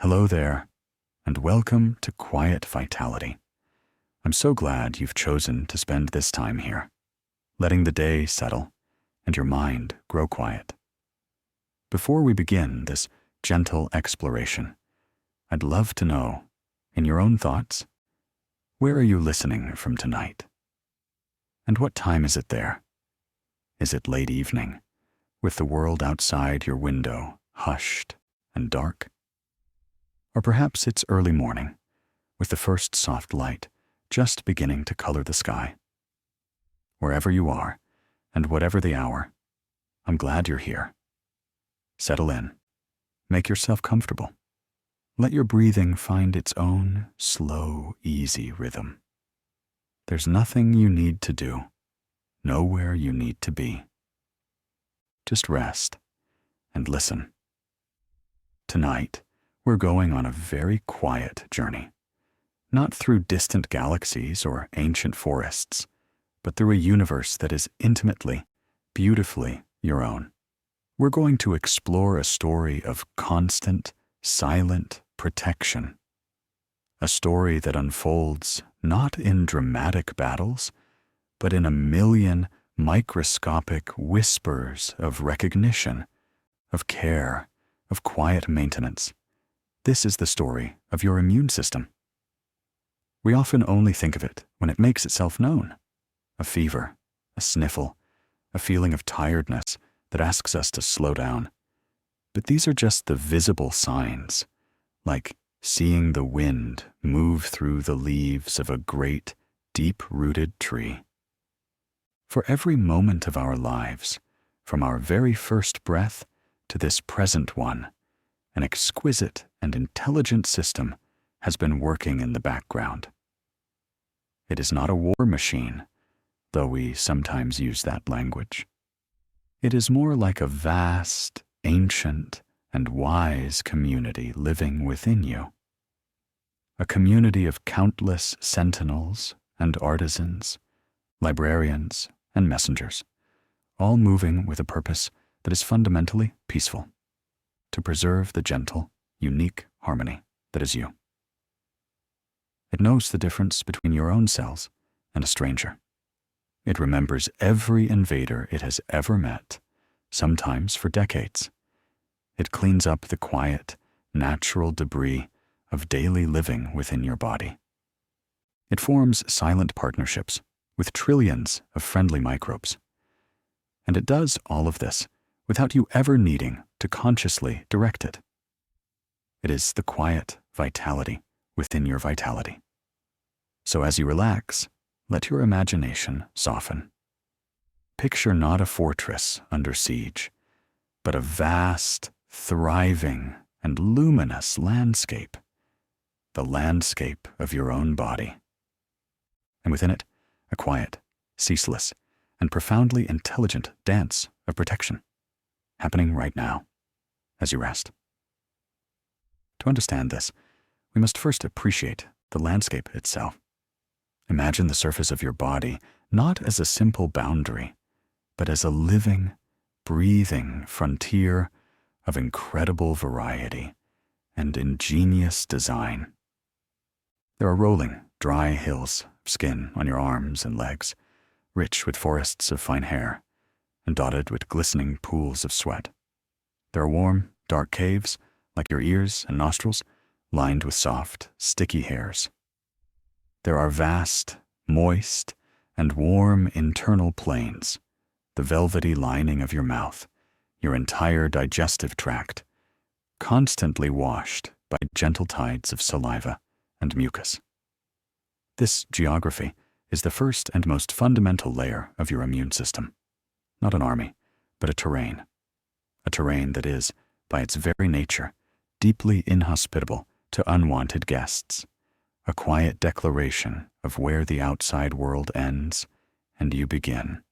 Hello there, and welcome to Quiet Vitality. I'm so glad you've chosen to spend this time here, letting the day settle and your mind grow quiet. Before we begin this gentle exploration, I'd love to know, in your own thoughts, where are you listening from tonight? And what time is it there? Is it late evening, with the world outside your window hushed and dark? Or perhaps it's early morning, with the first soft light just beginning to color the sky. Wherever you are, and whatever the hour, I'm glad you're here. Settle in. Make yourself comfortable. Let your breathing find its own slow, easy rhythm. There's nothing you need to do, nowhere you need to be. Just rest and listen. Tonight, we're going on a very quiet journey, not through distant galaxies or ancient forests, but through a universe that is intimately, beautifully your own. We're going to explore a story of constant, silent protection, a story that unfolds not in dramatic battles, but in a million microscopic whispers of recognition, of care, of quiet maintenance. This is the story of your immune system. We often only think of it when it makes itself known. A fever, a sniffle, a feeling of tiredness that asks us to slow down. But these are just the visible signs, like seeing the wind move through the leaves of a great, deep-rooted tree. For every moment of our lives, from our very first breath to this present one, an exquisite and intelligent system has been working in the background. It is not a war machine, though we sometimes use that language. It is more like a vast, ancient, and wise community living within you. A community of countless sentinels and artisans, librarians and messengers, all moving with a purpose that is fundamentally peaceful, to preserve the gentle, unique harmony that is you. It knows the difference between your own cells and a stranger. It remembers every invader it has ever met, sometimes for decades. It cleans up the quiet, natural debris of daily living within your body. It forms silent partnerships with trillions of friendly microbes. And it does all of this without you ever needing to consciously direct it. It is the quiet vitality within your vitality. So as you relax, let your imagination soften. Picture not a fortress under siege, but a vast, thriving, and luminous landscape, the landscape of your own body. And within it, a quiet, ceaseless, and profoundly intelligent dance of protection, happening right now, as you rest. To understand this, we must first appreciate the landscape itself. Imagine the surface of your body not as a simple boundary, but as a living, breathing frontier of incredible variety and ingenious design. There are rolling, dry hills of skin on your arms and legs, rich with forests of fine hair, and dotted with glistening pools of sweat. There are warm, dark caves, like your ears and nostrils, lined with soft, sticky hairs. There are vast, moist, and warm internal plains, the velvety lining of your mouth, your entire digestive tract, constantly washed by gentle tides of saliva and mucus. This geography is the first and most fundamental layer of your immune system. Not an army, but a terrain that is, by its very nature, deeply inhospitable to unwanted guests, a quiet declaration of where the outside world ends and you begin.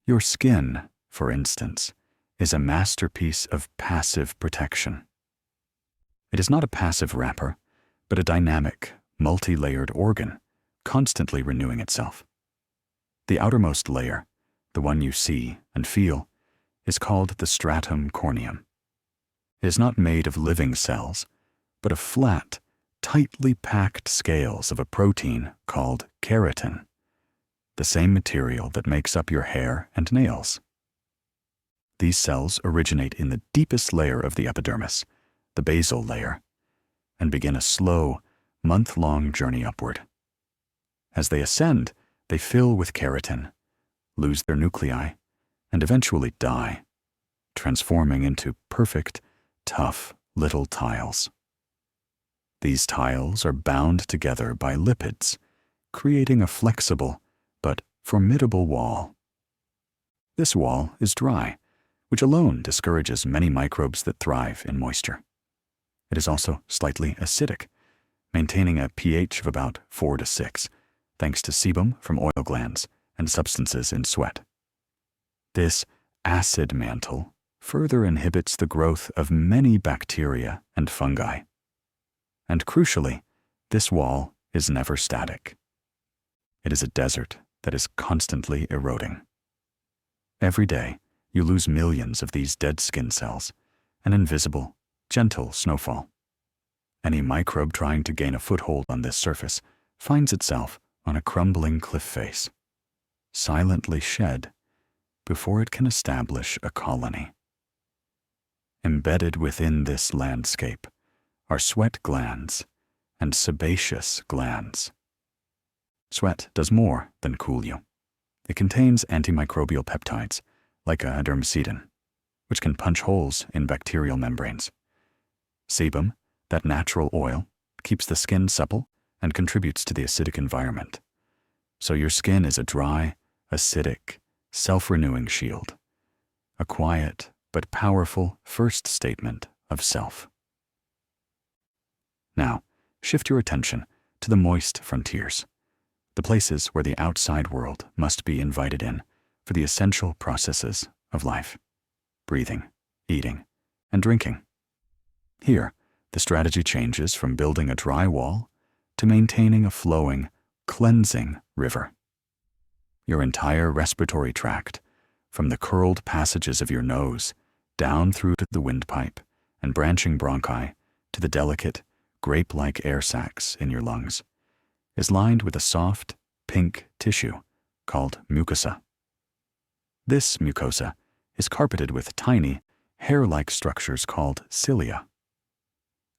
Your skin, for instance, is a masterpiece of passive protection. It is not a passive wrapper, but a dynamic, multi-layered organ, constantly renewing itself. The outermost layer, the one you see and feel, is called the stratum corneum. is not made of living cells, but of flat, tightly packed scales of a protein called keratin, the same material that makes up your hair and nails. These cells originate in the deepest layer of the epidermis, the basal layer, and begin a slow, month-long journey upward. As they ascend, they fill with keratin, lose their nuclei, and eventually die, transforming into perfect, tough little tiles. These tiles are bound together by lipids, creating a flexible but formidable wall. This wall is dry, which alone discourages many microbes that thrive in moisture. It is also slightly acidic, maintaining a pH of about 4 to 6, thanks to sebum from oil glands and substances in sweat. This acid mantle further inhibits the growth of many bacteria and fungi. And crucially, this wall is never static. It is a desert that is constantly eroding. Every day, you lose millions of these dead skin cells, an invisible, gentle snowfall. Any microbe trying to gain a foothold on this surface finds itself on a crumbling cliff face, silently shed before it can establish a colony. Embedded within this landscape are sweat glands and sebaceous glands. Sweat does more than cool you. It contains antimicrobial peptides, like a dermcidin, which can punch holes in bacterial membranes. Sebum, that natural oil, keeps the skin supple and contributes to the acidic environment. So your skin is a dry, acidic, self-renewing shield, a quiet but powerful first statement of self. Now, shift your attention to the moist frontiers, the places where the outside world must be invited in for the essential processes of life: breathing, eating, and drinking. Here, the strategy changes from building a dry wall to maintaining a flowing, cleansing river. Your entire respiratory tract, from the curled passages of your nose down through to the windpipe and branching bronchi to the delicate, grape-like air sacs in your lungs, is lined with a soft, pink tissue called mucosa. This mucosa is carpeted with tiny, hair-like structures called cilia.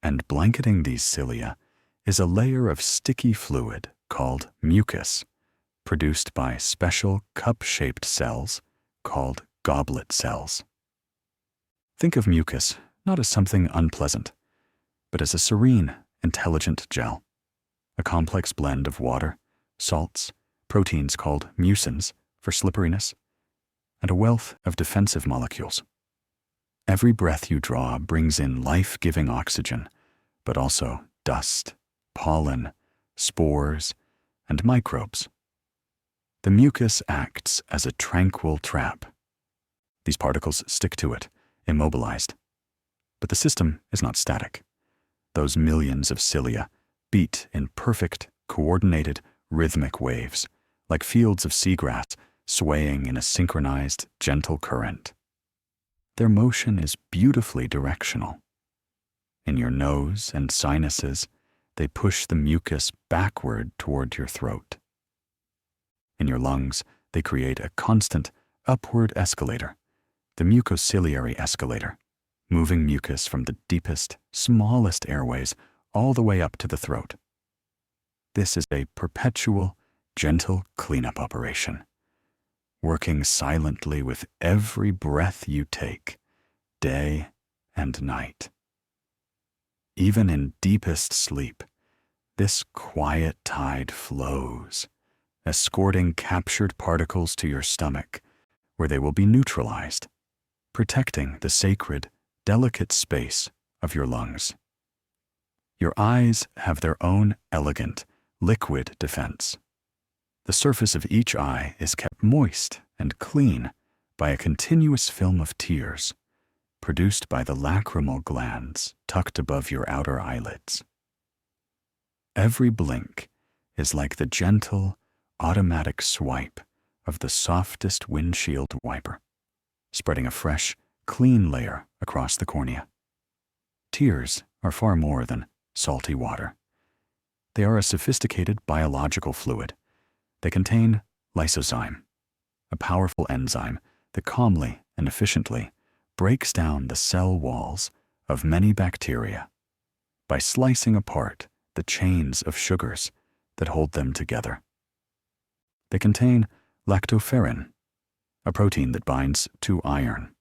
And blanketing these cilia is a layer of sticky fluid called mucus, produced by special cup-shaped cells called goblet cells. Think of mucus not as something unpleasant, but as a serene, intelligent gel, a complex blend of water, salts, proteins called mucins for slipperiness, and a wealth of defensive molecules. Every breath you draw brings in life-giving oxygen, but also dust, pollen, spores, and microbes. The mucus acts as a tranquil trap. These particles stick to it, immobilized. But the system is not static. Those millions of cilia beat in perfect, coordinated, rhythmic waves, like fields of seagrass swaying in a synchronized, gentle current. Their motion is beautifully directional. In your nose and sinuses, they push the mucus backward toward your throat. In your lungs, they create a constant, upward escalator, the mucociliary escalator, moving mucus from the deepest, smallest airways all the way up to the throat. This is a perpetual, gentle cleanup operation, working silently with every breath you take, day and night. Even in deepest sleep, this quiet tide flows, escorting captured particles to your stomach, where they will be neutralized, protecting the sacred, delicate space of your lungs. Your eyes have their own elegant, liquid defense. The surface of each eye is kept moist and clean by a continuous film of tears, produced by the lacrimal glands tucked above your outer eyelids. Every blink is like the gentle, automatic swipe of the softest windshield wiper, spreading a fresh, clean layer across the cornea. Tears are far more than salty water. They are a sophisticated biological fluid. They contain lysozyme, a powerful enzyme that calmly and efficiently breaks down the cell walls of many bacteria by slicing apart the chains of sugars that hold them together. They contain lactoferrin, a protein that binds to iron,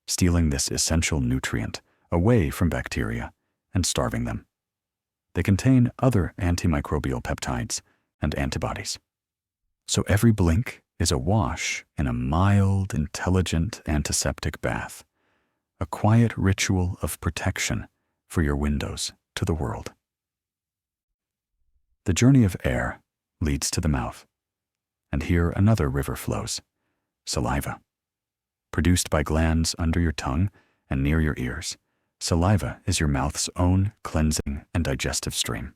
stealing this essential nutrient away from bacteria and starving them. They contain other antimicrobial peptides and antibodies. So every blink is a wash in a mild, intelligent antiseptic bath, a quiet ritual of protection for your windows to the world. The journey of air leads to the mouth, and here another river flows, saliva. Produced by glands under your tongue and near your ears, saliva is your mouth's own cleansing and digestive stream.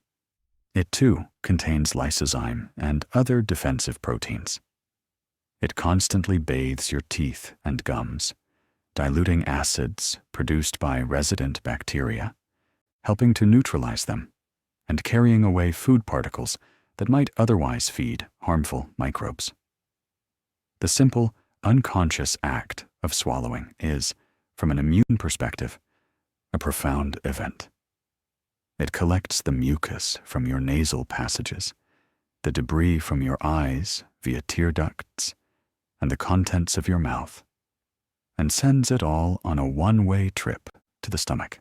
It too contains lysozyme and other defensive proteins. It constantly bathes your teeth and gums, diluting acids produced by resident bacteria, helping to neutralize them, and carrying away food particles that might otherwise feed harmful microbes. The simple, unconscious act of swallowing is, from an immune perspective, a profound event. It collects the mucus from your nasal passages, the debris from your eyes via tear ducts, and the contents of your mouth, and sends it all on a one-way trip to the stomach.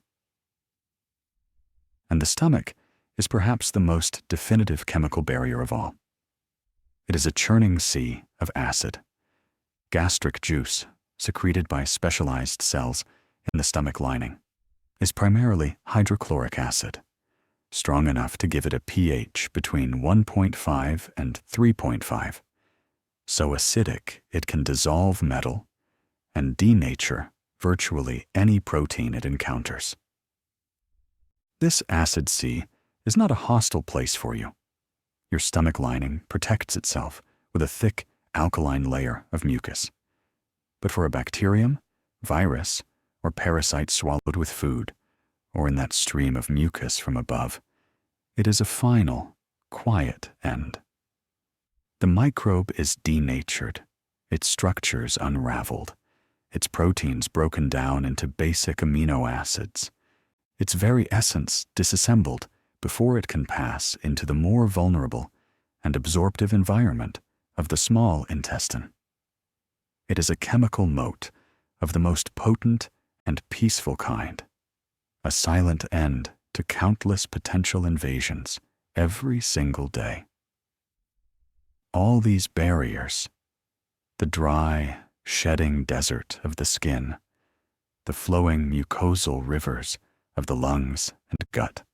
And the stomach is perhaps the most definitive chemical barrier of all. It is a churning sea of acid. Gastric juice, secreted by specialized cells in the stomach lining, is primarily hydrochloric acid, strong enough to give it a pH between 1.5 and 3.5, so acidic it can dissolve metal and denature virtually any protein it encounters. This acid sea is not a hostile place for you. Your stomach lining protects itself with a thick, alkaline layer of mucus. But for a bacterium, virus, or parasite swallowed with food, or in that stream of mucus from above, it is a final, quiet end. The microbe is denatured, its structures unraveled, its proteins broken down into basic amino acids, its very essence disassembled before it can pass into the more vulnerable and absorptive environment of the small intestine. It is a chemical moat of the most potent and peaceful kind, a silent end to countless potential invasions every single day. All these barriers, the dry, shedding desert of the skin, the flowing mucosal rivers of the lungs and gut,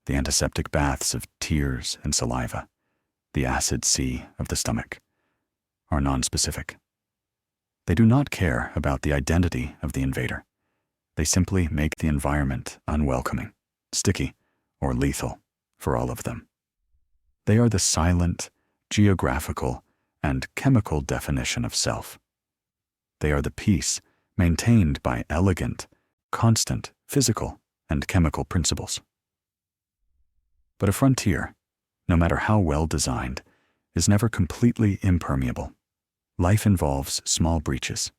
the antiseptic baths of tears and saliva, the acid sea of the stomach, are nonspecific. They do not care about the identity of the invader. They simply make the environment unwelcoming, sticky, or lethal for all of them. They are the silent, geographical, and chemical definition of self. They are the peace maintained by elegant, constant physical and chemical principles. But a frontier, no matter how well designed, is never completely impermeable. Life involves small breaches,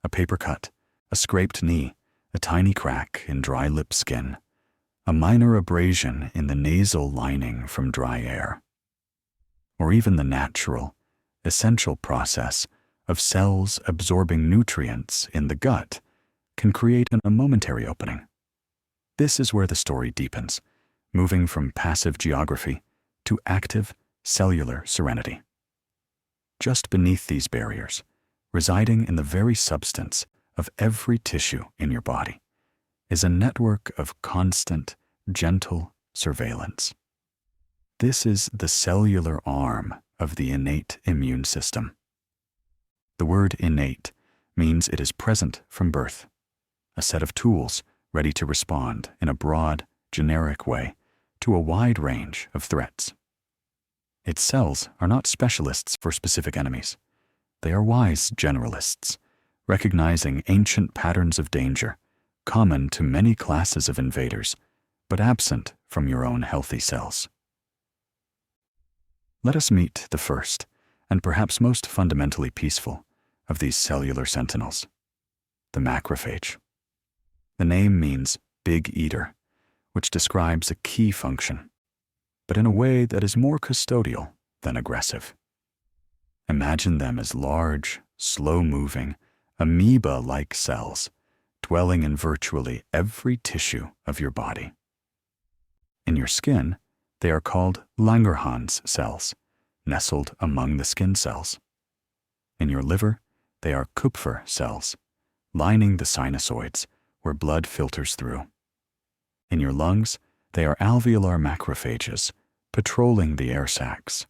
a paper cut, a scraped knee, a tiny crack in dry lip skin, a minor abrasion in the nasal lining from dry air, or even the natural, essential process of cells absorbing nutrients in the gut can create a momentary opening. This is where the story deepens, moving from passive geography to active cellular serenity. Just beneath these barriers, residing in the very substance of every tissue in your body, is a network of constant, gentle surveillance. This is the cellular arm of the innate immune system. The word innate means it is present from birth, a set of tools ready to respond in a broad, generic way to a wide range of threats. Its cells are not specialists for specific enemies. They are wise generalists, recognizing ancient patterns of danger common to many classes of invaders, but absent from your own healthy cells. Let us meet the first, and perhaps most fundamentally peaceful, of these cellular sentinels, the macrophage. The name means big eater, which describes a key function, but in a way that is more custodial than aggressive. Imagine them as large, slow-moving, amoeba-like cells dwelling in virtually every tissue of your body. In your skin, they are called Langerhans cells, nestled among the skin cells. In your liver, they are Kupfer cells, lining the sinusoids where blood filters through. In your lungs, they are alveolar macrophages, patrolling the air sacs.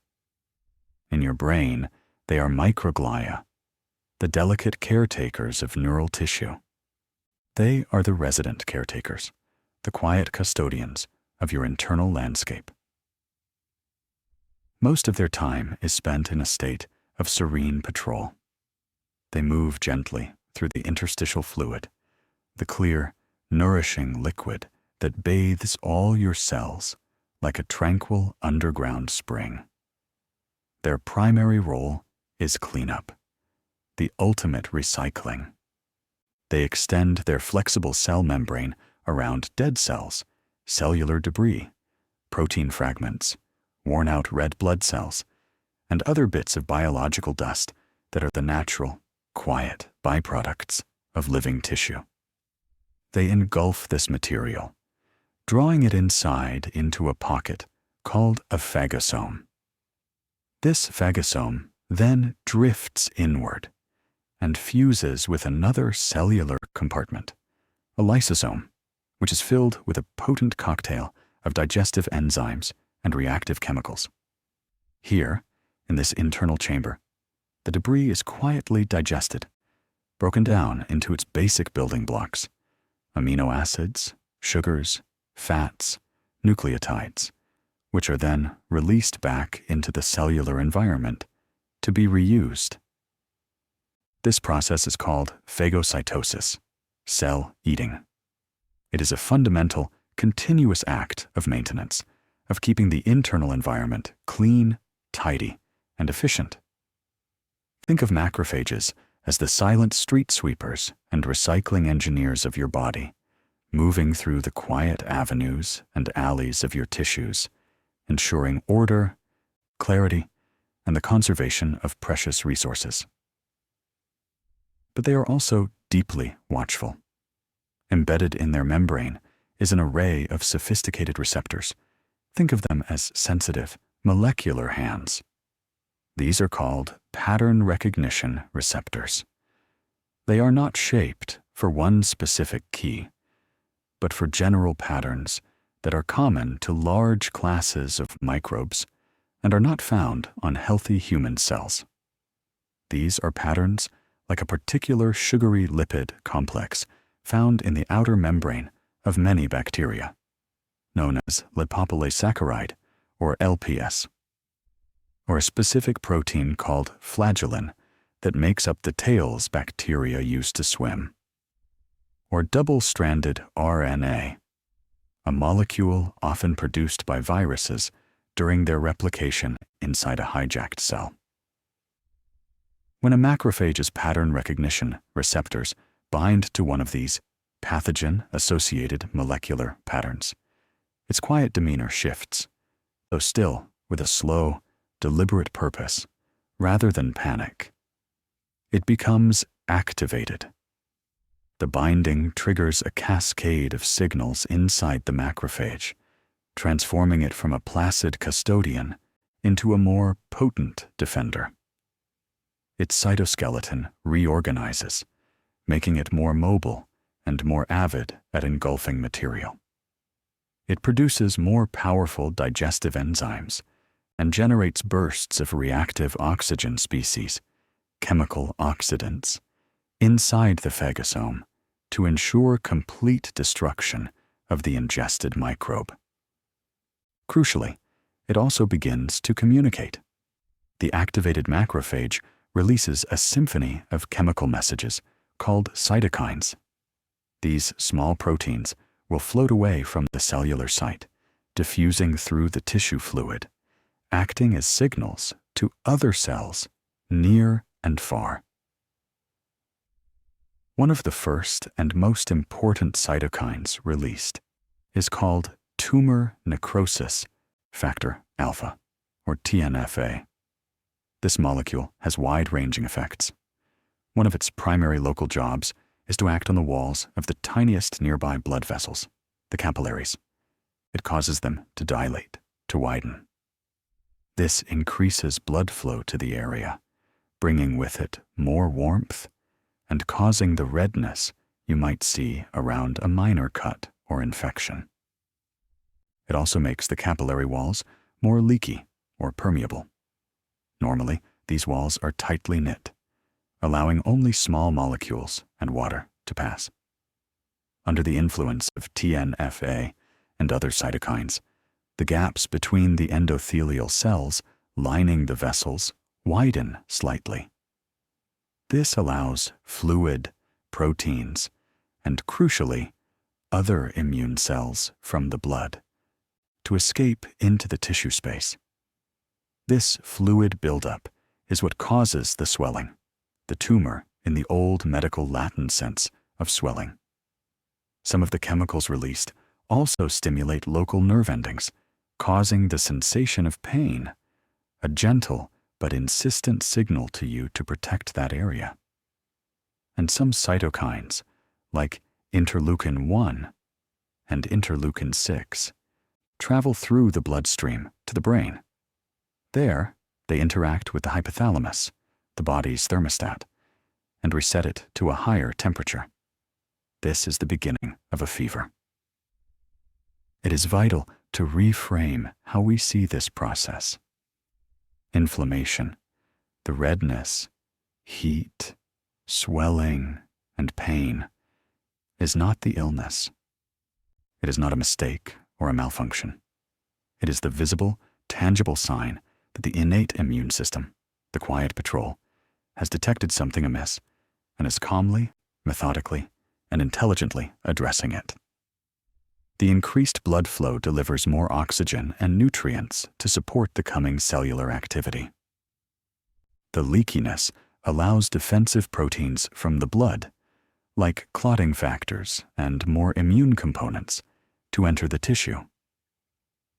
In your brain, they are microglia, the delicate caretakers of neural tissue. They are the resident caretakers, the quiet custodians of your internal landscape. Most of their time is spent in a state of serene patrol. They move gently through the interstitial fluid, the clear, nourishing liquid that bathes all your cells like a tranquil underground spring. Their primary role is cleanup, the ultimate recycling. They extend their flexible cell membrane around dead cells, cellular debris, protein fragments, worn-out red blood cells, and other bits of biological dust that are the natural, quiet byproducts of living tissue. They engulf this material, drawing it inside into a pocket called a phagosome. This phagosome then drifts inward and fuses with another cellular compartment, a lysosome, which is filled with a potent cocktail of digestive enzymes and reactive chemicals. Here, in this internal chamber, the debris is quietly digested, broken down into its basic building blocks: amino acids, sugars, fats, nucleotides, which are then released back into the cellular environment to be reused. This process is called phagocytosis, cell eating. It is a fundamental, continuous act of maintenance, of keeping the internal environment clean, tidy, and efficient. Think of macrophages as the silent street sweepers and recycling engineers of your body, moving through the quiet avenues and alleys of your tissues, ensuring order, clarity, and the conservation of precious resources. But they are also deeply watchful. Embedded in their membrane is an array of sophisticated receptors. Think of them as sensitive, molecular hands. These are called pattern recognition receptors. They are not shaped for one specific key, but for general patterns that are common to large classes of microbes and are not found on healthy human cells. These are patterns like a particular sugary lipid complex found in the outer membrane of many bacteria, known as lipopolysaccharide, or LPS, or a specific protein called flagellin that makes up the tails bacteria use to swim, or double-stranded RNA, a molecule often produced by viruses during their replication inside a hijacked cell. When a macrophage's pattern recognition receptors bind to one of these pathogen-associated molecular patterns, its quiet demeanor shifts, though still with a slow, deliberate purpose, rather than panic. It becomes activated. The binding triggers a cascade of signals inside the macrophage, transforming it from a placid custodian into a more potent defender. Its cytoskeleton reorganizes, making it more mobile and more avid at engulfing material. It produces more powerful digestive enzymes and generates bursts of reactive oxygen species, chemical oxidants, inside the phagosome to ensure complete destruction of the ingested microbe. Crucially, it also begins to communicate. The activated macrophage releases a symphony of chemical messages called cytokines. These small proteins will float away from the cellular site, diffusing through the tissue fluid, acting as signals to other cells near and far. One of the first and most important cytokines released is called tumor necrosis factor alpha, or TNFA. This molecule has wide-ranging effects. One of its primary local jobs is to act on the walls of the tiniest nearby blood vessels, the capillaries. It causes them to dilate, to widen. This increases blood flow to the area, bringing with it more warmth and causing the redness you might see around a minor cut or infection. It also makes the capillary walls more leaky or permeable. Normally, these walls are tightly knit, allowing only small molecules and water to pass. Under the influence of TNFA and other cytokines, the gaps between the endothelial cells lining the vessels widen slightly. This allows fluid, proteins, and crucially, other immune cells from the blood to escape into the tissue space. This fluid buildup is what causes the swelling, the tumor in the old medical Latin sense of swelling. Some of the chemicals released also stimulate local nerve endings, causing the sensation of pain, a gentle but insistent signal to you to protect that area. And some cytokines, like interleukin-1 and interleukin-6, travel through the bloodstream to the brain. There, they interact with the hypothalamus, the body's thermostat, and reset it to a higher temperature. This is the beginning of a fever. It is vital to reframe how we see this process. Inflammation, the redness, heat, swelling, and pain is not the illness. It is not a mistake or a malfunction. It is the visible, tangible sign that the innate immune system, the quiet patrol, has detected something amiss and is calmly, methodically, and intelligently addressing it. The increased blood flow delivers more oxygen and nutrients to support the coming cellular activity. The leakiness allows defensive proteins from the blood, like clotting factors and more immune components, to enter the tissue.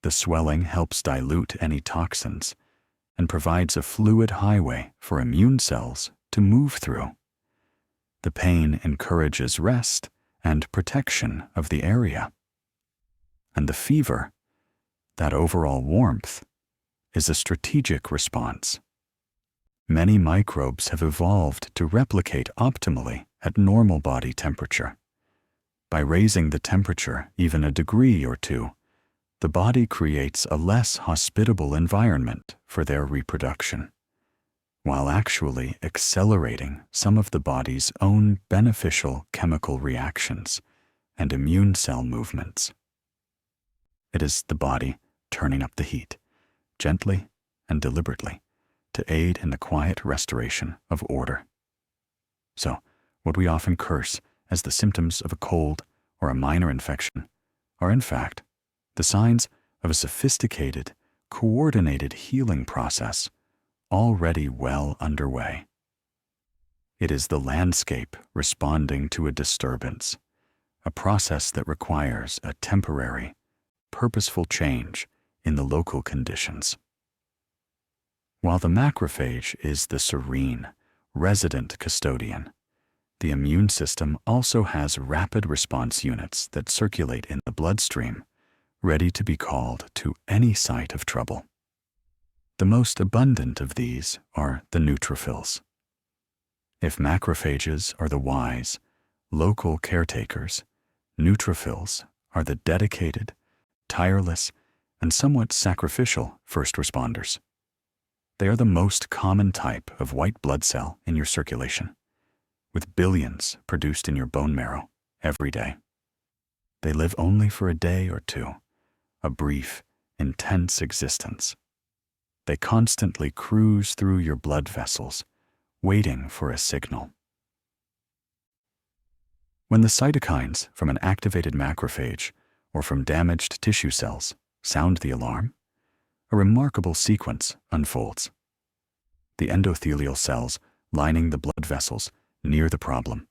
The swelling helps dilute any toxins and provides a fluid highway for immune cells to move through. The pain encourages rest and protection of the area. And the fever, that overall warmth, is a strategic response. Many microbes have evolved to replicate optimally at normal body temperature. By raising the temperature even a degree or two, the body creates a less hospitable environment for their reproduction, while actually accelerating some of the body's own beneficial chemical reactions and immune cell movements. It is the body turning up the heat, gently and deliberately, to aid in the quiet restoration of order. So, what we often curse as the symptoms of a cold or a minor infection are in fact the signs of a sophisticated, coordinated healing process already well underway. It is the landscape responding to a disturbance, a process that requires a temporary, purposeful change in the local conditions. While the macrophage is the serene, resident custodian, the immune system also has rapid response units that circulate in the bloodstream, ready to be called to any site of trouble. The most abundant of these are the neutrophils. If macrophages are the wise, local caretakers, neutrophils are the dedicated, tireless, and somewhat sacrificial first responders. They are the most common type of white blood cell in your circulation, with billions produced in your bone marrow every day. They live only for a day or two, a brief, intense existence. They constantly cruise through your blood vessels, waiting for a signal. When the cytokines from an activated macrophage or from damaged tissue cells sound the alarm, a remarkable sequence unfolds. The endothelial cells lining the blood vessels near the problem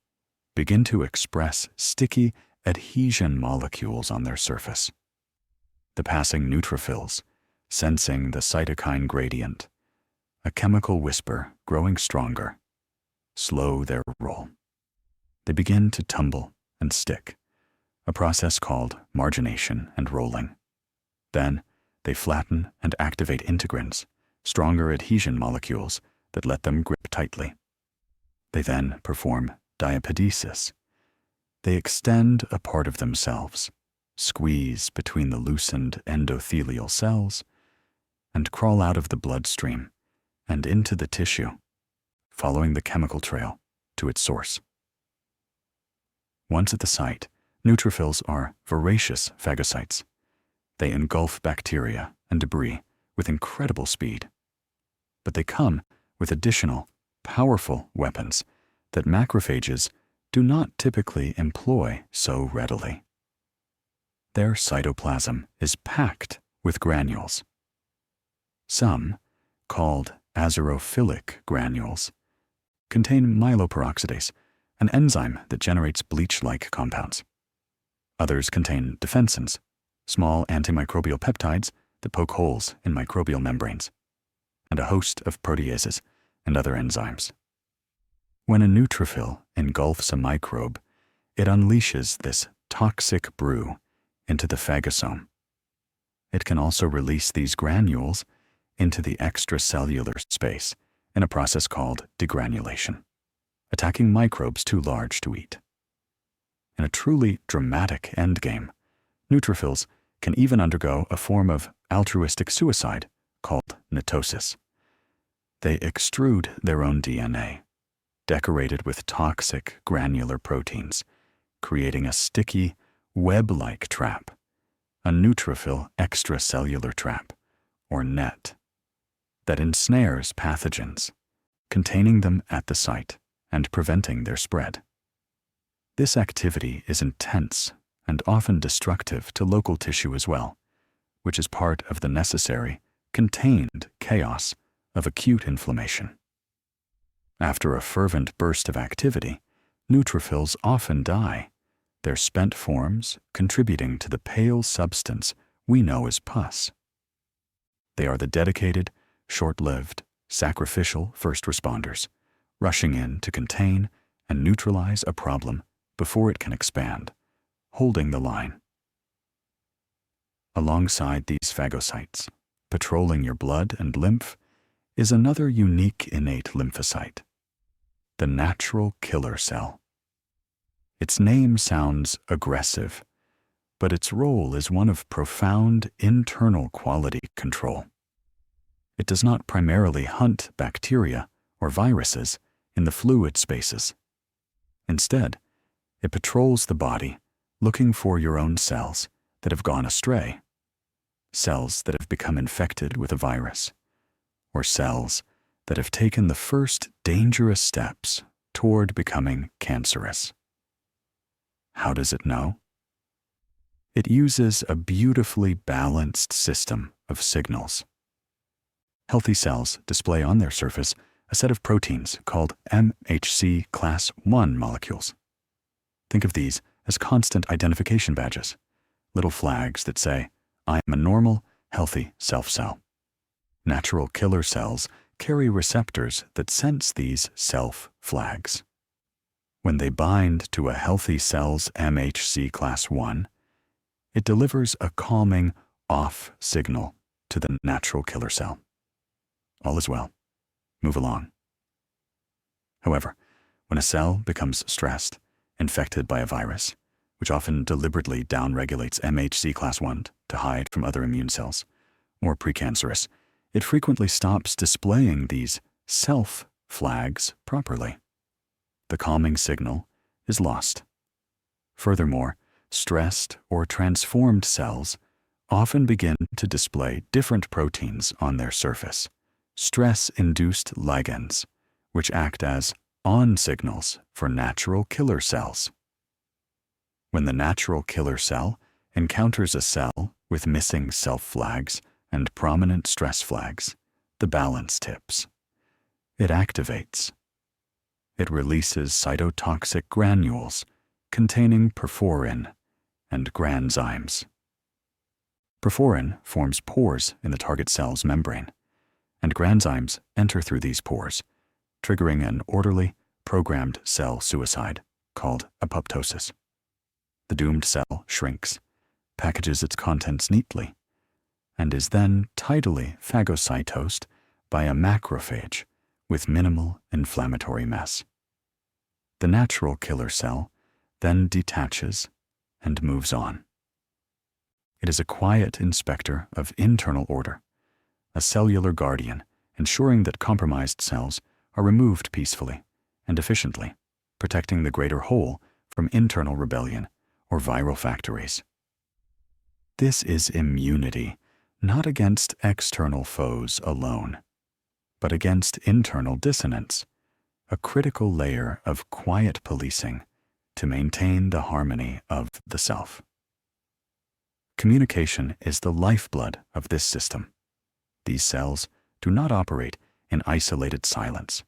begin to express sticky adhesion molecules on their surface. The passing neutrophils, sensing the cytokine gradient, a chemical whisper growing stronger, slow their roll. They begin to tumble and stick, a process called margination and rolling. Then they flatten and activate integrins, stronger adhesion molecules that let them grip tightly. They then perform diapedesis. They extend a part of themselves, squeeze between the loosened endothelial cells, and crawl out of the bloodstream and into the tissue, following the chemical trail to its source. Once at the site, neutrophils are voracious phagocytes. They engulf bacteria and debris with incredible speed. But they come with additional, powerful weapons that macrophages do not typically employ so readily. Their cytoplasm is packed with granules. Some, called azurophilic granules, contain myeloperoxidase, an enzyme that generates bleach-like compounds. Others contain defensins, small antimicrobial peptides that poke holes in microbial membranes, and a host of proteases and other enzymes. When a neutrophil engulfs a microbe, it unleashes this toxic brew into the phagosome. It can also release these granules into the extracellular space in a process called degranulation, attacking microbes too large to eat. In a truly dramatic endgame, neutrophils can even undergo a form of altruistic suicide called netosis. They extrude their own DNA, decorated with toxic granular proteins, creating a sticky, web-like trap, a neutrophil extracellular trap, or net, that ensnares pathogens, containing them at the site and preventing their spread. This activity is intense and often destructive to local tissue as well, which is part of the necessary, contained chaos of acute inflammation. After a fervent burst of activity, neutrophils often die, their spent forms contributing to the pale substance we know as pus. They are the dedicated, short-lived, sacrificial first responders, rushing in to contain and neutralize a problem before it can expand, holding the line. Alongside these phagocytes, patrolling your blood and lymph, is another unique innate lymphocyte, the natural killer cell. Its name sounds aggressive, but its role is one of profound internal quality control. It does not primarily hunt bacteria or viruses in the fluid spaces. Instead, it patrols the body looking for your own cells that have gone astray, cells that have become infected with a virus, or cells that have taken the first dangerous steps toward becoming cancerous. How does it know? It uses a beautifully balanced system of signals. Healthy cells display on their surface a set of proteins called MHC class I molecules. Think of these as constant identification badges, little flags that say, I am a normal, healthy self-cell. Natural killer cells carry receptors that sense these self-flags. When they bind to a healthy cell's MHC class I, it delivers a calming off signal to the natural killer cell. All is well. Move along. However, when a cell becomes stressed, infected by a virus, which often deliberately downregulates MHC class I to hide from other immune cells, or precancerous, it frequently stops displaying these self-flags properly. The calming signal is lost. Furthermore, stressed or transformed cells often begin to display different proteins on their surface, stress-induced ligands, which act as on signals for natural killer cells. When the natural killer cell encounters a cell with missing self flags and prominent stress flags, the balance tips. It activates. It releases cytotoxic granules containing perforin and granzymes. Perforin forms pores in the target cell's membrane, and granzymes enter through these pores, triggering an orderly, programmed cell suicide called apoptosis. The doomed cell shrinks, packages its contents neatly, and is then tidily phagocytosed by a macrophage with minimal inflammatory mess. The natural killer cell then detaches and moves on. It is a quiet inspector of internal order, a cellular guardian ensuring that compromised cells are removed peacefully and efficiently, protecting the greater whole from internal rebellion or viral factories. This is immunity, not against external foes alone, but against internal dissonance, a critical layer of quiet policing to maintain the harmony of the self. Communication is the lifeblood of this system. These cells do not operate in isolated silence.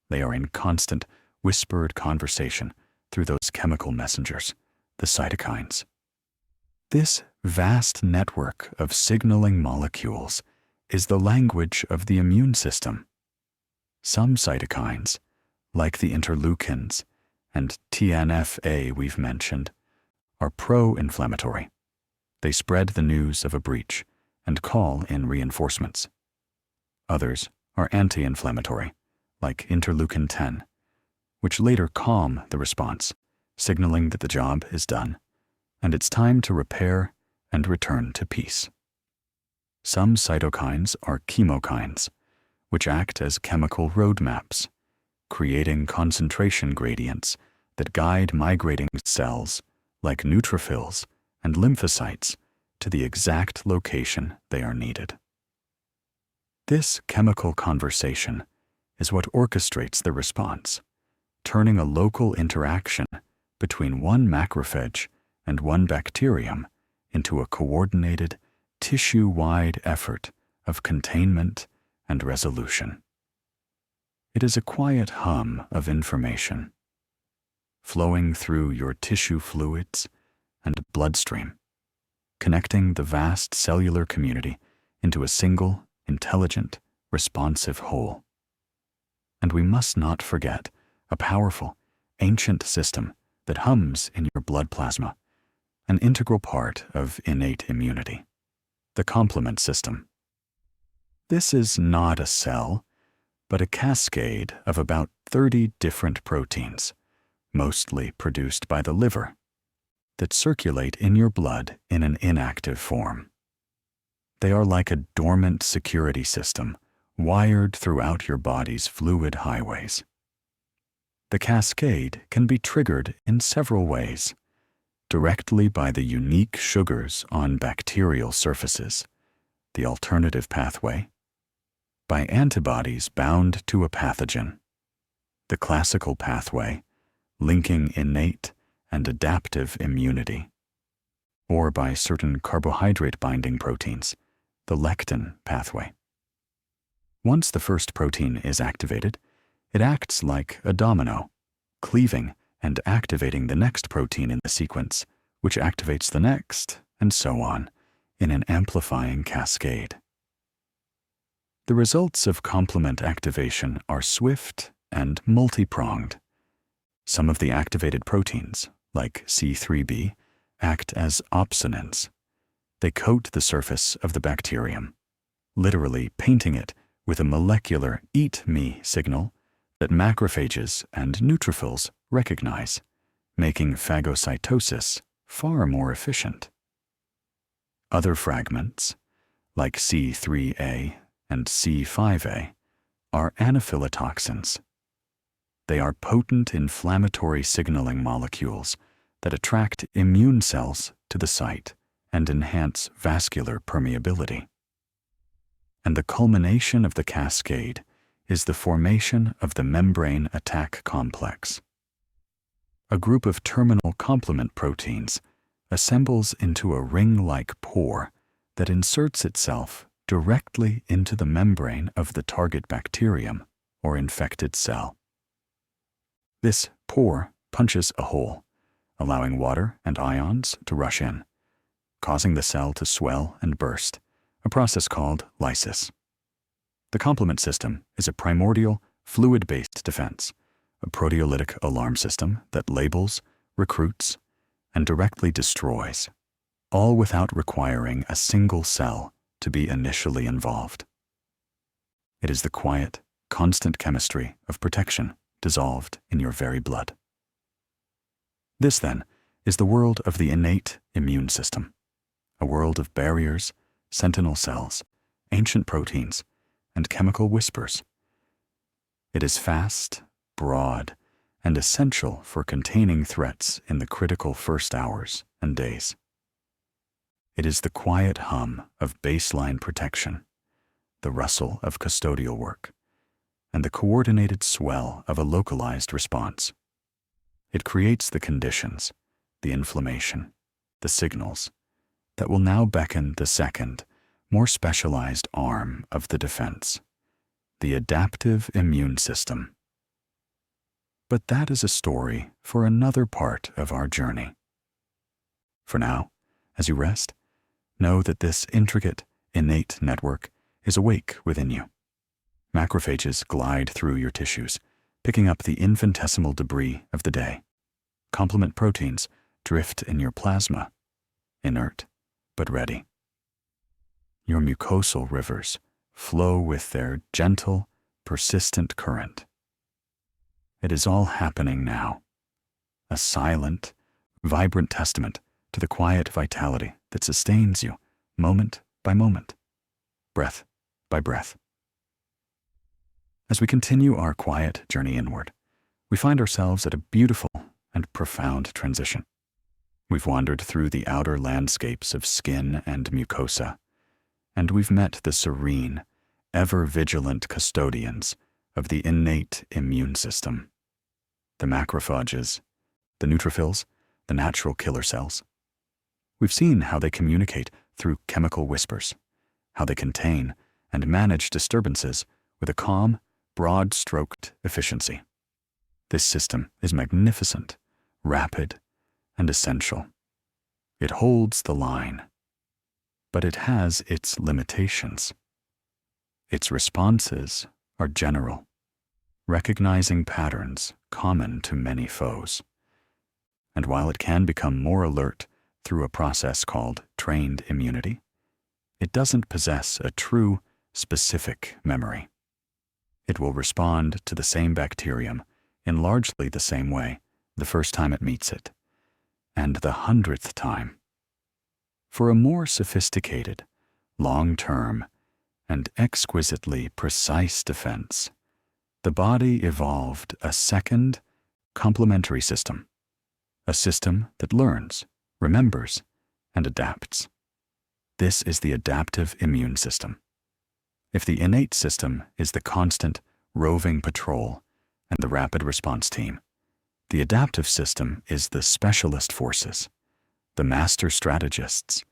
They are in constant, whispered conversation through those chemical messengers, the cytokines. This vast network of signaling molecules is the language of the immune system. Some cytokines, like the interleukins and TNF-A we've mentioned, are pro-inflammatory. They spread the news of a breach and call in reinforcements. Others are anti-inflammatory, like interleukin-10, which later calm the response, signaling that the job is done, and it's time to repair and return to peace. Some cytokines are chemokines, which act as chemical roadmaps, creating concentration gradients that guide migrating cells, like neutrophils and lymphocytes, to the exact location they are needed. This chemical conversation is what orchestrates the response, turning a local interaction between one macrophage and one bacterium into a coordinated, tissue-wide effort of containment and resolution. It is a quiet hum of information, flowing through your tissue fluids and bloodstream, connecting the vast cellular community into a single, intelligent, responsive whole. And we must not forget a powerful, ancient system that hums in your blood plasma, an integral part of innate immunity, the complement system. This is not a cell, but a cascade of about 30 different proteins, mostly produced by the liver, that circulate in your blood in an inactive form. They are like a dormant security system wired throughout your body's fluid highways. The cascade can be triggered in several ways, directly by the unique sugars on bacterial surfaces, the alternative pathway, by antibodies bound to a pathogen, the classical pathway, linking innate and adaptive immunity, or by certain carbohydrate-binding proteins, the lectin pathway. Once the first protein is activated, it acts like a domino, cleaving and activating the next protein in the sequence, which activates the next, and so on, in an amplifying cascade. The results of complement activation are swift and multi-pronged. Some of the activated proteins, like C3b, act as opsonins. They coat the surface of the bacterium, literally painting it with a molecular eat me signal that macrophages and neutrophils recognize, making phagocytosis far more efficient. Other fragments, like C3a and C5a, are anaphylatoxins. They are potent inflammatory signaling molecules that attract immune cells to the site and enhance vascular permeability. And the culmination of the cascade is the formation of the membrane attack complex. a group of terminal complement proteins assembles into a ring-like pore that inserts itself directly into the membrane of the target bacterium or infected cell. This pore punches a hole, allowing water and ions to rush in, causing the cell to swell and burst, a process called lysis. The complement system is a primordial, fluid-based defense, a proteolytic alarm system that labels, recruits, and directly destroys, all without requiring a single cell to be initially involved. It is the quiet, constant chemistry of protection dissolved in your very blood. This, then, is the world of the innate immune system, a world of barriers, sentinel cells, ancient proteins, and chemical whispers. It is fast, broad, and essential for containing threats in the critical first hours and days. It is the quiet hum of baseline protection, the rustle of custodial work, and the coordinated swell of a localized response. It creates the conditions, the inflammation, the signals that will now beckon the second, more specialized arm of the defense, the adaptive immune system. But that is a story for another part of our journey. For now, as you rest, know that this intricate, innate network is awake within you. Macrophages glide through your tissues, picking up the infinitesimal debris of the day. Complement proteins drift in your plasma, inert but ready. Your mucosal rivers flow with their gentle, persistent current. It is all happening now, a silent, vibrant testament to the quiet vitality that sustains you moment by moment, breath by breath. As we continue our quiet journey inward, we find ourselves at a beautiful and profound transition. We've wandered through the outer landscapes of skin and mucosa, and we've met the serene, ever-vigilant custodians of the innate immune system. The macrophages, the neutrophils, the natural killer cells. We've seen how they communicate through chemical whispers, how they contain and manage disturbances with a calm, broad-stroked efficiency. This system is magnificent, rapid, and essential. It holds the line, but it has its limitations. Its responses are general, recognizing patterns common to many foes. And while it can become more alert through a process called trained immunity, it doesn't possess a true, specific memory. It will respond to the same bacterium in largely the same way the first time it meets it, and the 100th time. For a more sophisticated, long-term, and exquisitely precise defense, the body evolved a second, complementary system, a system that learns, remembers, and adapts. This is the adaptive immune system. If the innate system is the constant, roving patrol and the rapid response team, the adaptive system is the specialist forces, the master strategists,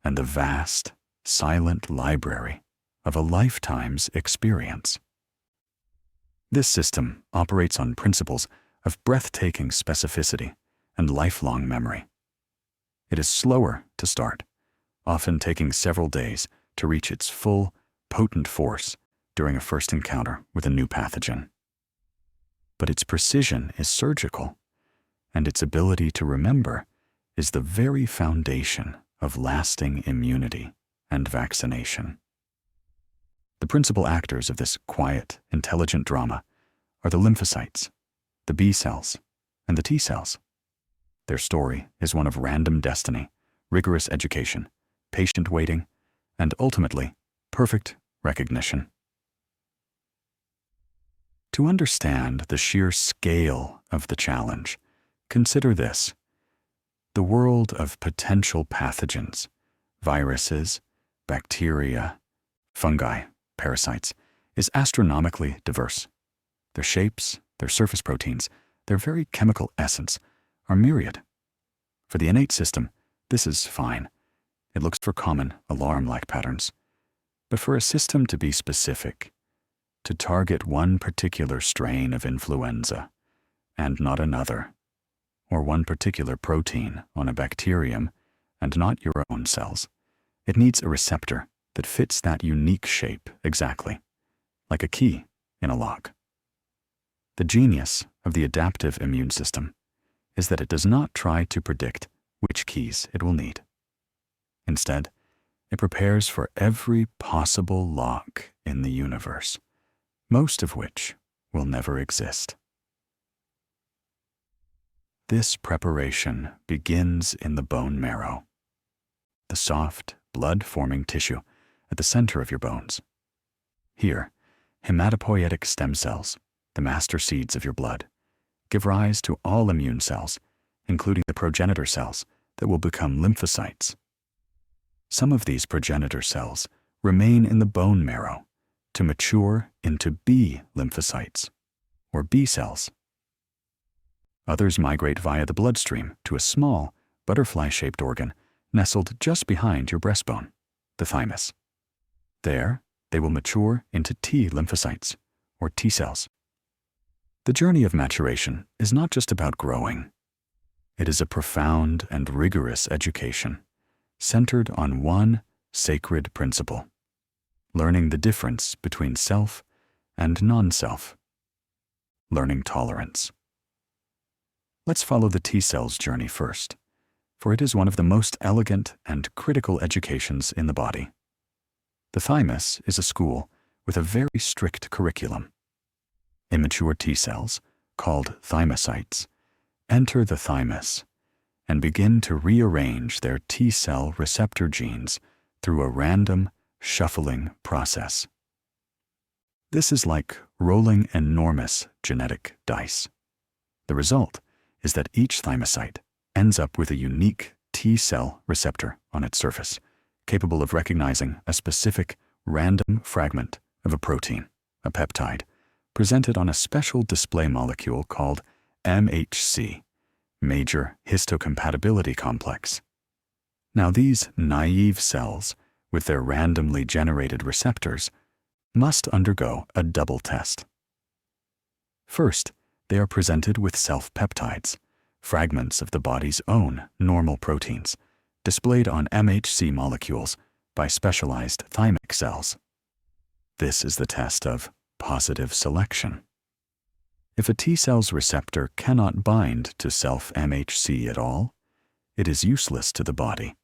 and the vast, silent library of a lifetime's experience. This system operates on principles of breathtaking specificity and lifelong memory. It is slower to start, often taking several days to reach its full, potent force during a first encounter with a new pathogen. But its precision is surgical, and its ability to remember is the very foundation of lasting immunity and vaccination. The principal actors of this quiet, intelligent drama are the lymphocytes, the B cells, and the T cells. Their story is one of random destiny, rigorous education, patient waiting, and ultimately, perfect recognition. To understand the sheer scale of the challenge, consider this: the world of potential pathogens, viruses, bacteria, fungi, parasites, is astronomically diverse. Their shapes, their surface proteins, their very chemical essence are myriad. For the innate system, this is fine. It looks for common, alarm-like patterns. But for a system to be specific, to target one particular strain of influenza and not another, or one particular protein on a bacterium and not your own cells, it needs a receptor that fits that unique shape exactly, like a key in a lock. The genius of the adaptive immune system is that it does not try to predict which keys it will need. Instead, it prepares for every possible lock in the universe, most of which will never exist. This preparation begins in the bone marrow, the soft, blood-forming tissue at the center of your bones. Here, hematopoietic stem cells, the master seeds of your blood, give rise to all immune cells, including the progenitor cells that will become lymphocytes. Some of these progenitor cells remain in the bone marrow to mature into B lymphocytes, or B cells. Others migrate via the bloodstream to a small, butterfly-shaped organ nestled just behind your breastbone, the thymus. There, they will mature into T lymphocytes, or T cells. The journey of maturation is not just about growing. It is a profound and rigorous education centered on one sacred principle: learning the difference between self and non-self, learning tolerance. Let's follow the T cell's journey first, for it is one of the most elegant and critical educations in the body. The thymus is a school with a very strict curriculum. Immature T cells, called thymocytes, enter the thymus and begin to rearrange their T cell receptor genes through a random, shuffling process. This is like rolling enormous genetic dice. The result is that each thymocyte ends up with a unique T cell receptor on its surface, capable of recognizing a specific random fragment of a protein, a peptide, presented on a special display molecule called MHC, Major Histocompatibility Complex. Now these naive cells, with their randomly generated receptors, must undergo a double test. First, they are presented with self-peptides, fragments of the body's own normal proteins, displayed on MHC molecules by specialized thymic cells. This is the test of positive selection. If a T cell's receptor cannot bind to self-MHC at all, it is useless to the body,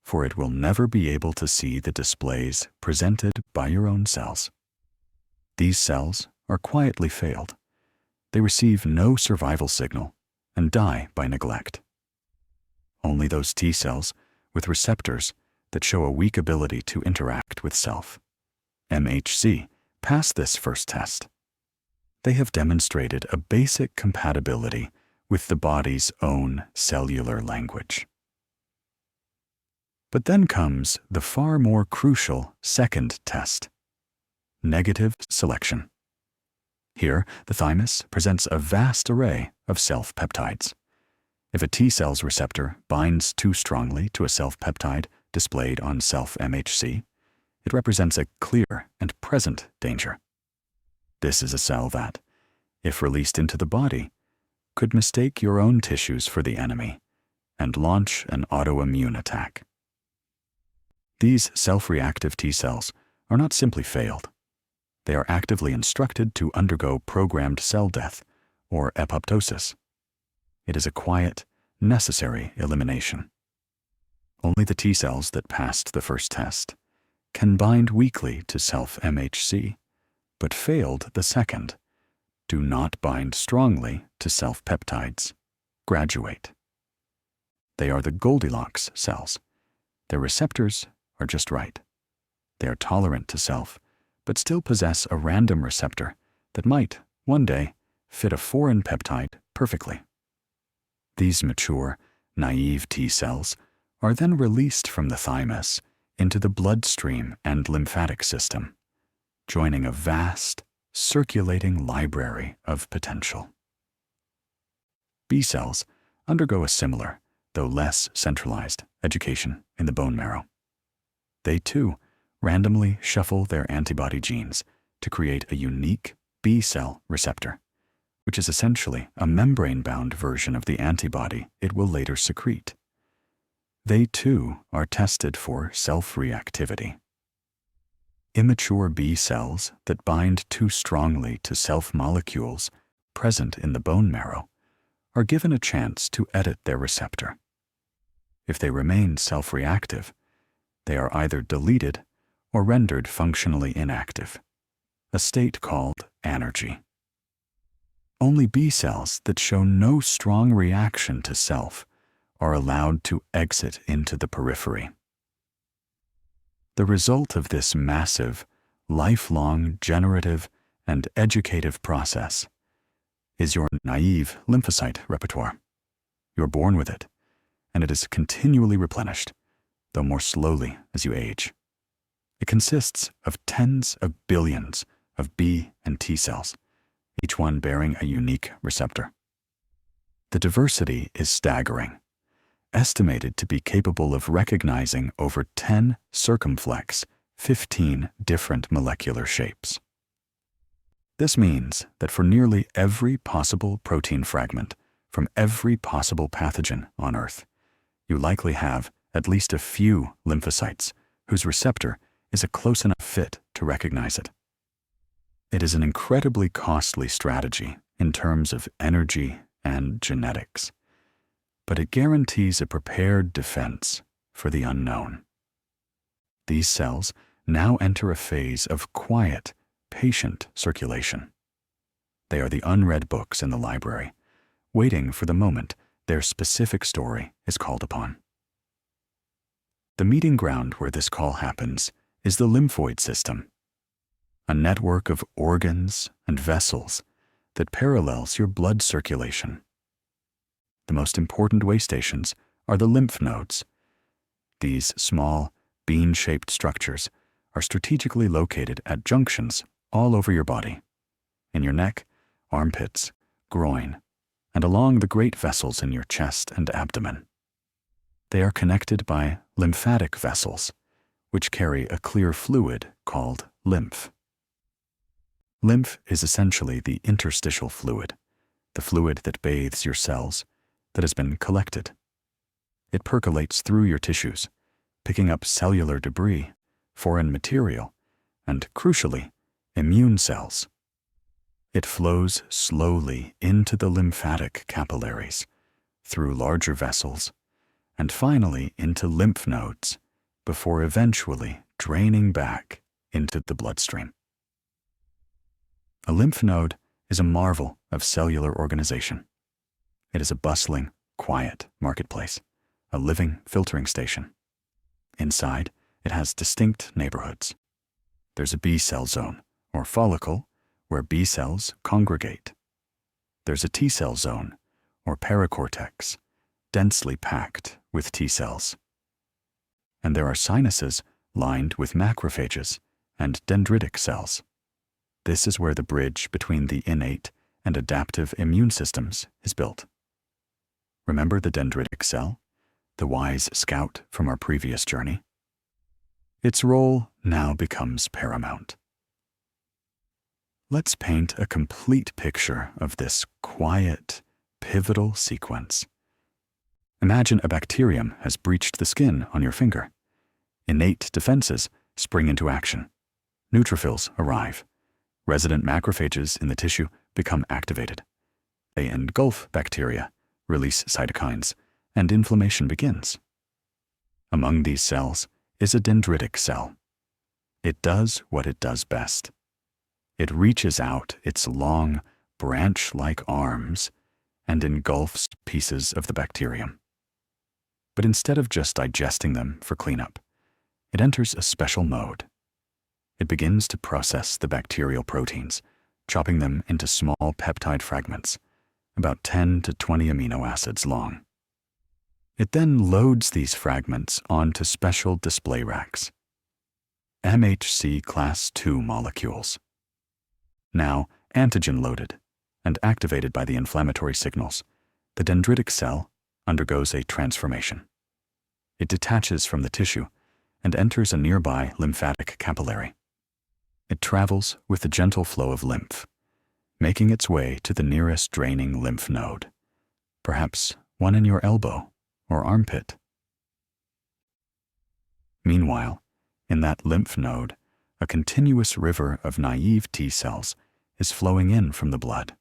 for it will never be able to see the displays presented by your own cells. These cells are quietly failed. They receive no survival signal and die by neglect. Only those T cells with receptors that show a weak ability to interact with self, MHC, pass this first test. They have demonstrated a basic compatibility with the body's own cellular language. But then comes the far more crucial second test: negative selection. Here, the thymus presents a vast array of self-peptides. If a T cell's receptor binds too strongly to a self-peptide displayed on self-MHC, it represents a clear and present danger. This is a cell that, if released into the body, could mistake your own tissues for the enemy and launch an autoimmune attack. These self-reactive T cells are not simply failed. They are actively instructed to undergo programmed cell death, or apoptosis. It is a quiet, necessary elimination. Only the T cells that passed the first test can bind weakly to self-MHC, but failed the second, do not bind strongly to self-peptides, graduate. They are the Goldilocks cells. Their receptors are just right. They are tolerant to self, but still possess a random receptor that might, one day, fit a foreign peptide perfectly. These mature, naive T cells are then released from the thymus into the bloodstream and lymphatic system, joining a vast, circulating library of potential. B cells, undergo a similar, though less centralized, education in the bone marrow. They too randomly shuffle their antibody genes to create a unique B cell receptor, which is essentially a membrane-bound version of the antibody it will later secrete. They too are tested for self-reactivity. Immature B cells that bind too strongly to self-molecules present in the bone marrow are given a chance to edit their receptor. If they remain self-reactive, they are either deleted or rendered functionally inactive, a state called anergy. Only B cells that show no strong reaction to self are allowed to exit into the periphery. The result of this massive, lifelong generative and educative process is your naive lymphocyte repertoire. You're born with it, and it is continually replenished, though more slowly as you age. It consists of tens of billions of B and T cells, each one bearing a unique receptor. The diversity is staggering, estimated to be capable of recognizing over 10 circumflex, 15 different molecular shapes. This means that for nearly every possible protein fragment from every possible pathogen on Earth, you likely have at least a few lymphocytes whose receptor is a close enough fit to recognize it. It is an incredibly costly strategy in terms of energy and genetics, but it guarantees a prepared defense for the unknown. These cells now enter a phase of quiet, patient circulation. They are the unread books in the library, waiting for the moment their specific story is called upon. The meeting ground where this call happens is the lymphoid system, a network of organs and vessels that parallels your blood circulation. The most important way stations are the lymph nodes. These small, bean-shaped structures are strategically located at junctions all over your body, in your neck, armpits, groin, and along the great vessels in your chest and abdomen. They are connected by lymphatic vessels, which carry a clear fluid called lymph. Lymph is essentially the interstitial fluid, the fluid that bathes your cells, that has been collected. It percolates through your tissues, picking up cellular debris, foreign material, and, crucially, immune cells. It flows slowly into the lymphatic capillaries, through larger vessels, and finally into lymph nodes, before eventually draining back into the bloodstream. A lymph node is a marvel of cellular organization. It is a bustling, quiet marketplace, a living filtering station. Inside, it has distinct neighborhoods. There's a B cell zone, or follicle, where B cells congregate. There's a T cell zone, or paracortex, densely packed with T cells. And there are sinuses lined with macrophages and dendritic cells. This is where the bridge between the innate and adaptive immune systems is built. Remember the dendritic cell, the wise scout from our previous journey? Its role now becomes paramount. Let's paint a complete picture of this quiet, pivotal sequence. Imagine a bacterium has breached the skin on your finger. Innate defenses spring into action. Neutrophils arrive. Resident macrophages in the tissue become activated. They engulf bacteria, release cytokines, and inflammation begins. Among these cells is a dendritic cell. It does what it does best. It reaches out its long, branch-like arms and engulfs pieces of the bacterium. But instead of just digesting them for cleanup, it enters a special mode. It begins to process the bacterial proteins, chopping them into small peptide fragments, about 10 to 20 amino acids long. It then loads these fragments onto special display racks, MHC class II molecules. Now antigen loaded and activated by the inflammatory signals, the dendritic cell undergoes a transformation. It detaches from the tissue and enters a nearby lymphatic capillary. It travels with the gentle flow of lymph, making its way to the nearest draining lymph node, perhaps one in your elbow or armpit. Meanwhile, in that lymph node, a continuous river of naive T cells is flowing in from the blood,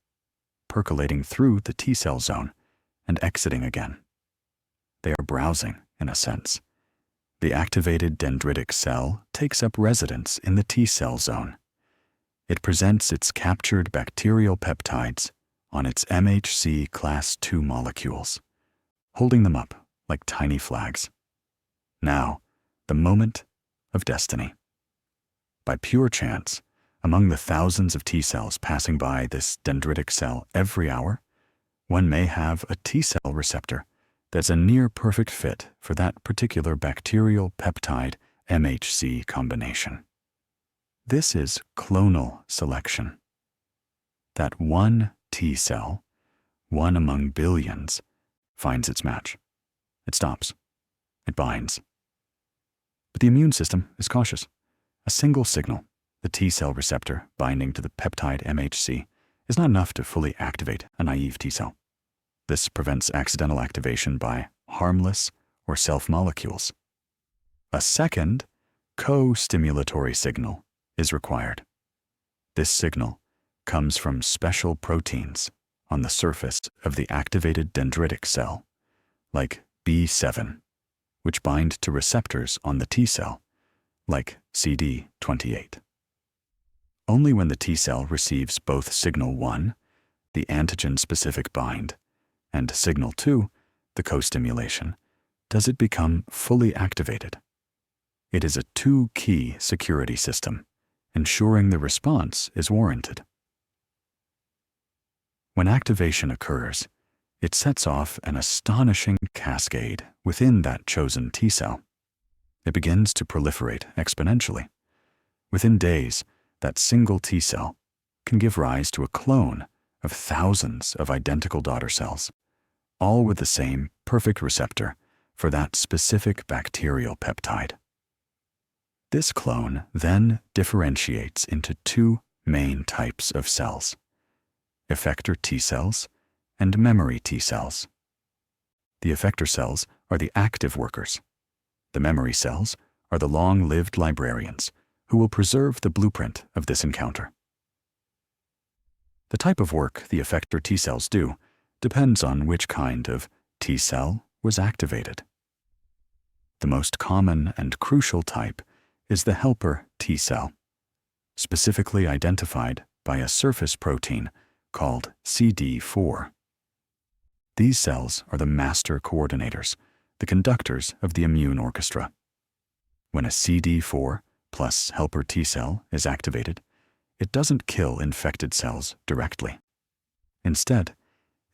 percolating through the T cell zone and exiting again. They are browsing, in a sense. The activated dendritic cell takes up residence in the T cell zone. It presents its captured bacterial peptides on its MHC class II molecules, holding them up like tiny flags. Now, the moment of destiny. By pure chance, among the thousands of T cells passing by this dendritic cell every hour, one may have a T cell receptor that's a near-perfect fit for that particular bacterial peptide MHC combination. This is clonal selection. That one T cell, one among billions, finds its match. It stops. It binds. But the immune system is cautious. A single signal, the T cell receptor binding to the peptide MHC, is not enough to fully activate a naive T cell. This prevents accidental activation by harmless or self molecules. A second, co-stimulatory signal is required. This signal comes from special proteins on the surface of the activated dendritic cell, like B7, which bind to receptors on the T cell, like CD28. Only when the T cell receives both signal 1, the antigen-specific bind, and signal 2, the co-stimulation, does it become fully activated. It is a two-key security system, ensuring the response is warranted. When activation occurs, it sets off an astonishing cascade within that chosen T cell. It begins to proliferate exponentially. Within days, that single T cell can give rise to a clone of thousands of identical daughter cells, all with the same perfect receptor for that specific bacterial peptide. This clone then differentiates into two main types of cells: effector T cells and memory T cells. The effector cells are the active workers. The memory cells are the long-lived librarians who will preserve the blueprint of this encounter. The type of work the effector T cells do depends on which kind of T cell was activated. The most common and crucial type is the helper T cell, specifically identified by a surface protein called CD4. These cells are the master coordinators, the conductors of the immune orchestra. When a CD4 plus helper T cell is activated, it doesn't kill infected cells directly. Instead,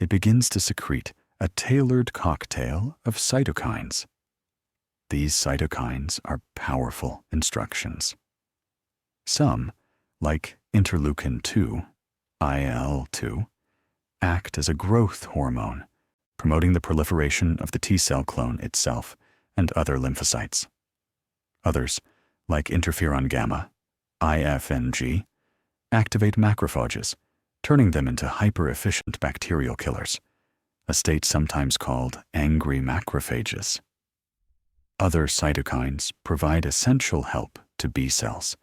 it begins to secrete a tailored cocktail of cytokines. These cytokines are powerful instructions. Some, like interleukin-2, IL-2, act as a growth hormone, promoting the proliferation of the T cell clone itself and other lymphocytes. Others, like interferon gamma, IFNG, activate macrophages, turning them into hyper-efficient bacterial killers, a state sometimes called angry macrophages. Other cytokines provide essential help to B cells,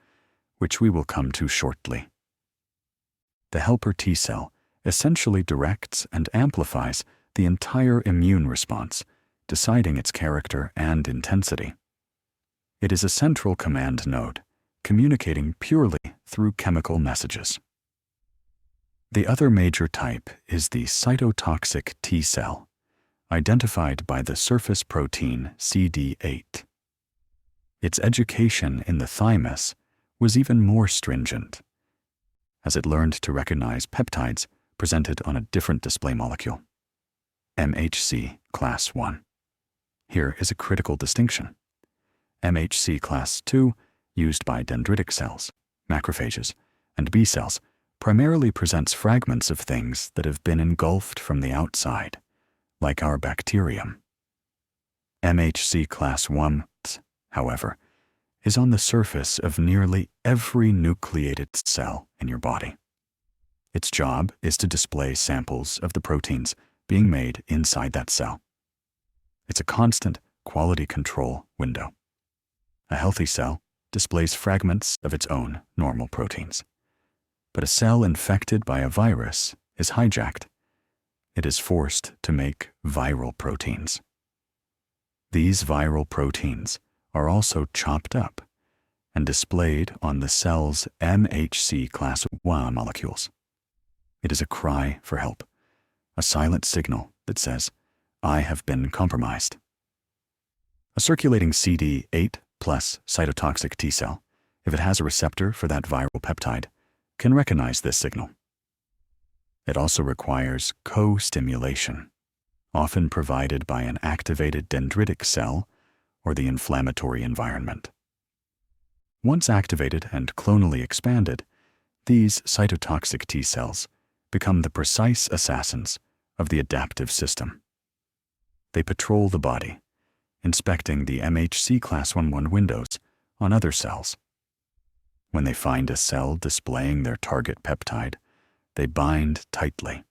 which we will come to shortly. The helper T cell essentially directs and amplifies the entire immune response, deciding its character and intensity. It is a central command node, communicating purely through chemical messages. The other major type is the cytotoxic T cell, identified by the surface protein CD8. Its education in the thymus was even more stringent, as it learned to recognize peptides presented on a different display molecule, MHC class I. Here is a critical distinction. MHC class II, used by dendritic cells, macrophages, and B cells, primarily presents fragments of things that have been engulfed from the outside, like our bacterium. MHC class 1, however, is on the surface of nearly every nucleated cell in your body. Its job is to display samples of the proteins being made inside that cell. It's a constant quality control window. A healthy cell displays fragments of its own normal proteins. But a cell infected by a virus is hijacked. It is forced to make viral proteins. These viral proteins are also chopped up and displayed on the cell's MHC class 1 molecules. It is a cry for help, a silent signal that says, "I have been compromised." A circulating CD8 plus cytotoxic T cell, if it has a receptor for that viral peptide, can recognize this signal. It also requires co-stimulation, often provided by an activated dendritic cell or the inflammatory environment. Once activated and clonally expanded, these cytotoxic T cells become the precise assassins of the adaptive system. They patrol the body, inspecting the MHC class 1 windows on other cells. When they find a cell displaying their target peptide, they bind tightly.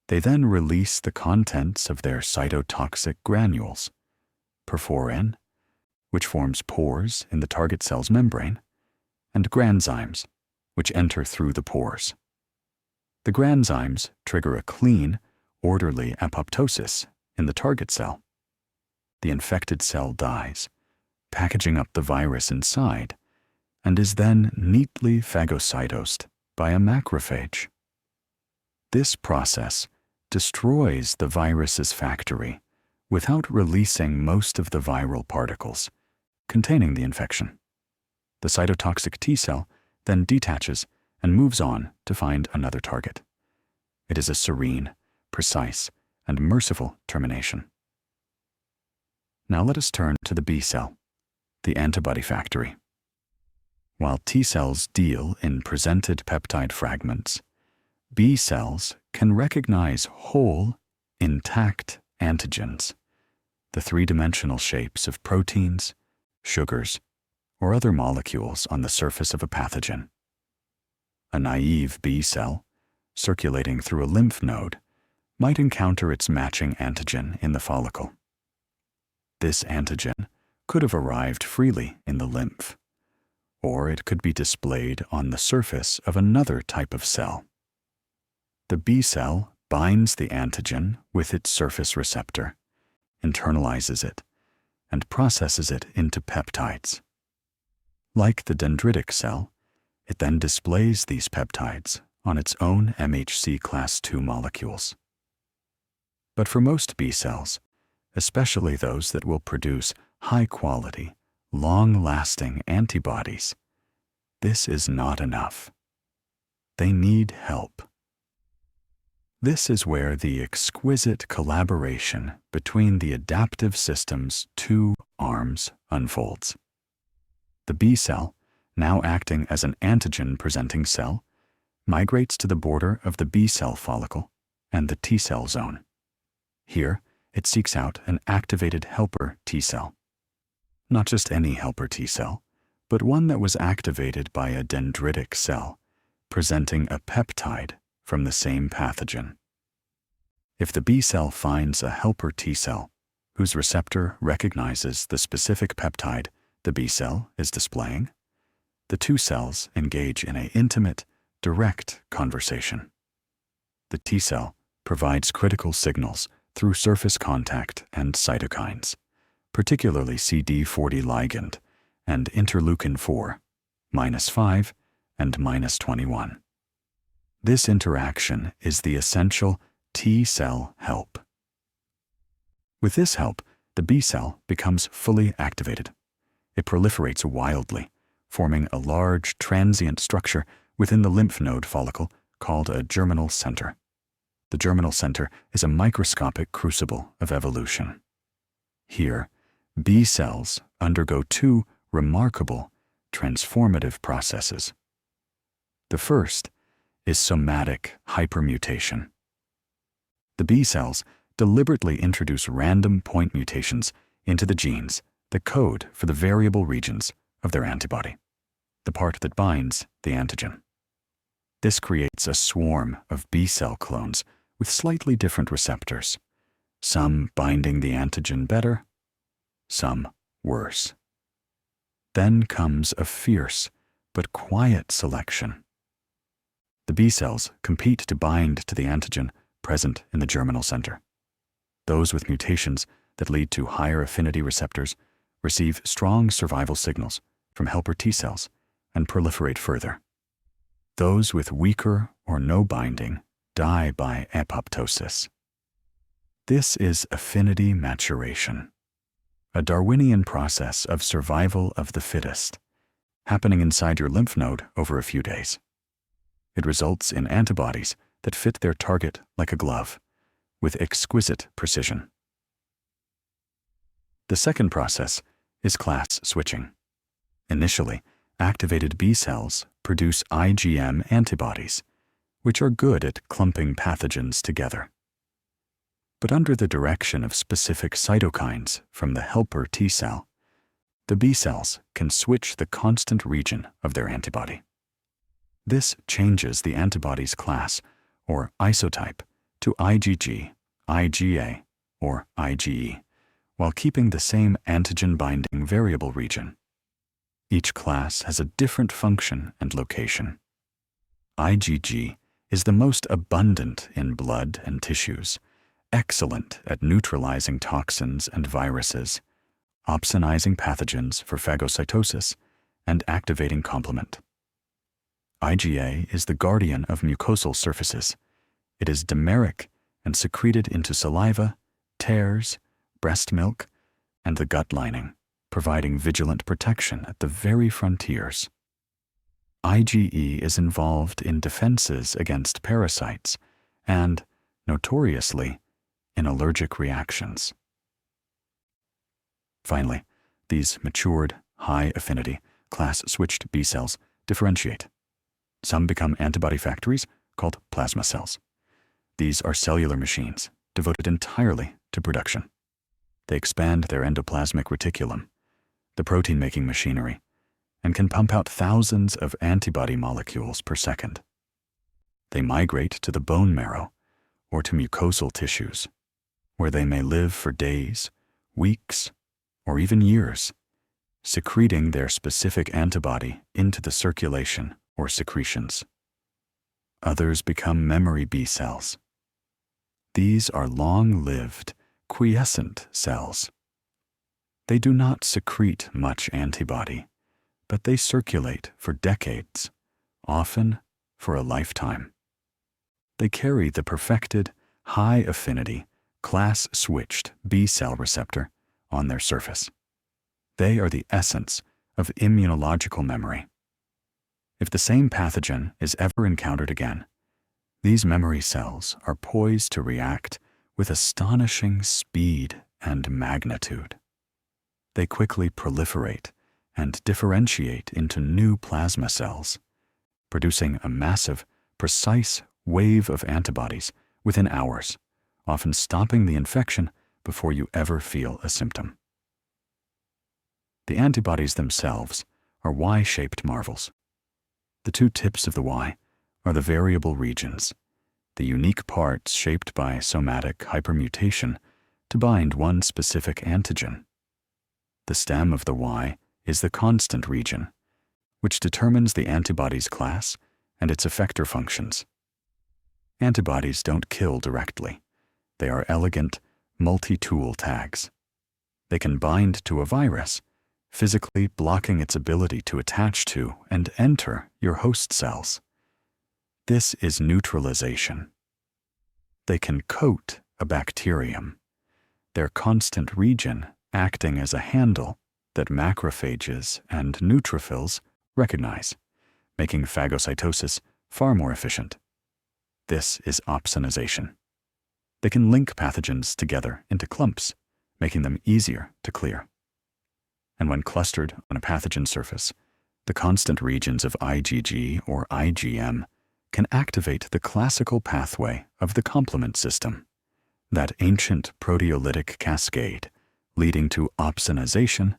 They then release the contents of their cytotoxic granules, perforin, which forms pores in the target cell's membrane, and granzymes, which enter through the pores. The granzymes trigger a clean, orderly apoptosis in the target cell. The infected cell dies, packaging up the virus inside, and is then neatly phagocytosed by a macrophage. This process destroys the virus's factory without releasing most of the viral particles containing the infection. The cytotoxic T cell then detaches and moves on to find another target. It is a serene, precise, and merciful termination. Now let us turn to the B cell, the antibody factory. While T cells deal in presented peptide fragments, B cells can recognize whole, intact antigens, the three-dimensional shapes of proteins, sugars, or other molecules on the surface of a pathogen. A naive B cell, circulating through a lymph node, might encounter its matching antigen in the follicle. This antigen could have arrived freely in the lymph, or it could be displayed on the surface of another type of cell. The B cell binds the antigen with its surface receptor, internalizes it, and processes it into peptides. Like the dendritic cell, it then displays these peptides on its own MHC class 2 molecules. But for most B cells, especially those that will produce high-quality, long-lasting antibodies, this is not enough. They need help. This is where the exquisite collaboration between the adaptive system's two arms unfolds. The B cell, now acting as an antigen-presenting cell, migrates to the border of the B cell follicle and the T cell zone. Here, it seeks out an activated helper T cell. Not just any helper T cell, but one that was activated by a dendritic cell, presenting a peptide from the same pathogen. If the B cell finds a helper T cell, whose receptor recognizes the specific peptide the B cell is displaying, the two cells engage in an intimate, direct conversation. The T cell provides critical signals through surface contact and cytokines, particularly CD40 ligand and interleukin-4, -5 and -21. This interaction is the essential T cell help. With this help, the B cell becomes fully activated. It proliferates wildly, forming a large transient structure within the lymph node follicle called a germinal center. The germinal center is a microscopic crucible of evolution. Here, B cells undergo two remarkable, transformative processes. The first is somatic hypermutation. The B cells deliberately introduce random point mutations into the genes that code for the variable regions of their antibody, the part that binds the antigen. This creates a swarm of B-cell clones with slightly different receptors, some binding the antigen better, some worse. Then comes a fierce but quiet selection. The B cells compete to bind to the antigen present in the germinal center. Those with mutations that lead to higher affinity receptors receive strong survival signals from helper T cells and proliferate further. Those with weaker or no binding die by apoptosis. This is affinity maturation, a Darwinian process of survival of the fittest, happening inside your lymph node over a few days. It results in antibodies that fit their target like a glove, with exquisite precision. The second process is class switching. Initially, activated B cells produce IgM antibodies, which are good at clumping pathogens together. But under the direction of specific cytokines from the helper T cell, the B cells can switch the constant region of their antibody. This changes the antibody's class, or isotype, to IgG, IgA, or IgE, while keeping the same antigen-binding variable region. Each class has a different function and location. IgG is the most abundant in blood and tissues, excellent at neutralizing toxins and viruses, opsonizing pathogens for phagocytosis, and activating complement. IgA is the guardian of mucosal surfaces. It is dimeric and secreted into saliva, tears, breast milk, and the gut lining, providing vigilant protection at the very frontiers. IgE is involved in defenses against parasites and, notoriously, in allergic reactions. Finally, these matured, high-affinity, class-switched B cells differentiate. Some become antibody factories called plasma cells. These are cellular machines devoted entirely to production. They expand their endoplasmic reticulum, the protein-making machinery, and can pump out thousands of antibody molecules per second. They migrate to the bone marrow or to mucosal tissues, where they may live for days, weeks, or even years, secreting their specific antibody into the circulation or secretions. Others become memory B cells. These are long-lived, quiescent cells. They do not secrete much antibody, but they circulate for decades, often for a lifetime. They carry the perfected, high-affinity, class-switched B cell receptor on their surface. They are the essence of immunological memory. If the same pathogen is ever encountered again, these memory cells are poised to react with astonishing speed and magnitude. They quickly proliferate and differentiate into new plasma cells, producing a massive, precise wave of antibodies within hours, often stopping the infection before you ever feel a symptom. The antibodies themselves are Y-shaped marvels. The two tips of the Y are the variable regions, the unique parts shaped by somatic hypermutation to bind one specific antigen. The stem of the Y is the constant region, which determines the antibody's class and its effector functions. Antibodies don't kill directly. They are elegant, multi-tool tags. They can bind to a virus, physically blocking its ability to attach to and enter your host cells. This is neutralization. They can coat a bacterium, their constant region acting as a handle that macrophages and neutrophils recognize, making phagocytosis far more efficient. This is opsonization. They can link pathogens together into clumps, making them easier to clear. And when clustered on a pathogen surface, the constant regions of IgG or IgM can activate the classical pathway of the complement system, that ancient proteolytic cascade leading to opsonization,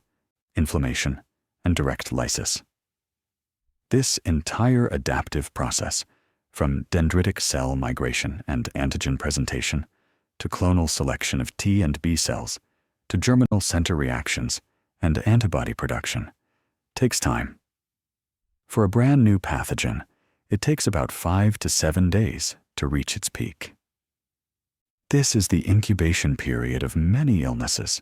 inflammation, and direct lysis. This entire adaptive process, from dendritic cell migration and antigen presentation, to clonal selection of T and B cells, to germinal center reactions and antibody production, takes time. For a brand new pathogen, it takes about 5 to 7 days to reach its peak. This is the incubation period of many illnesses.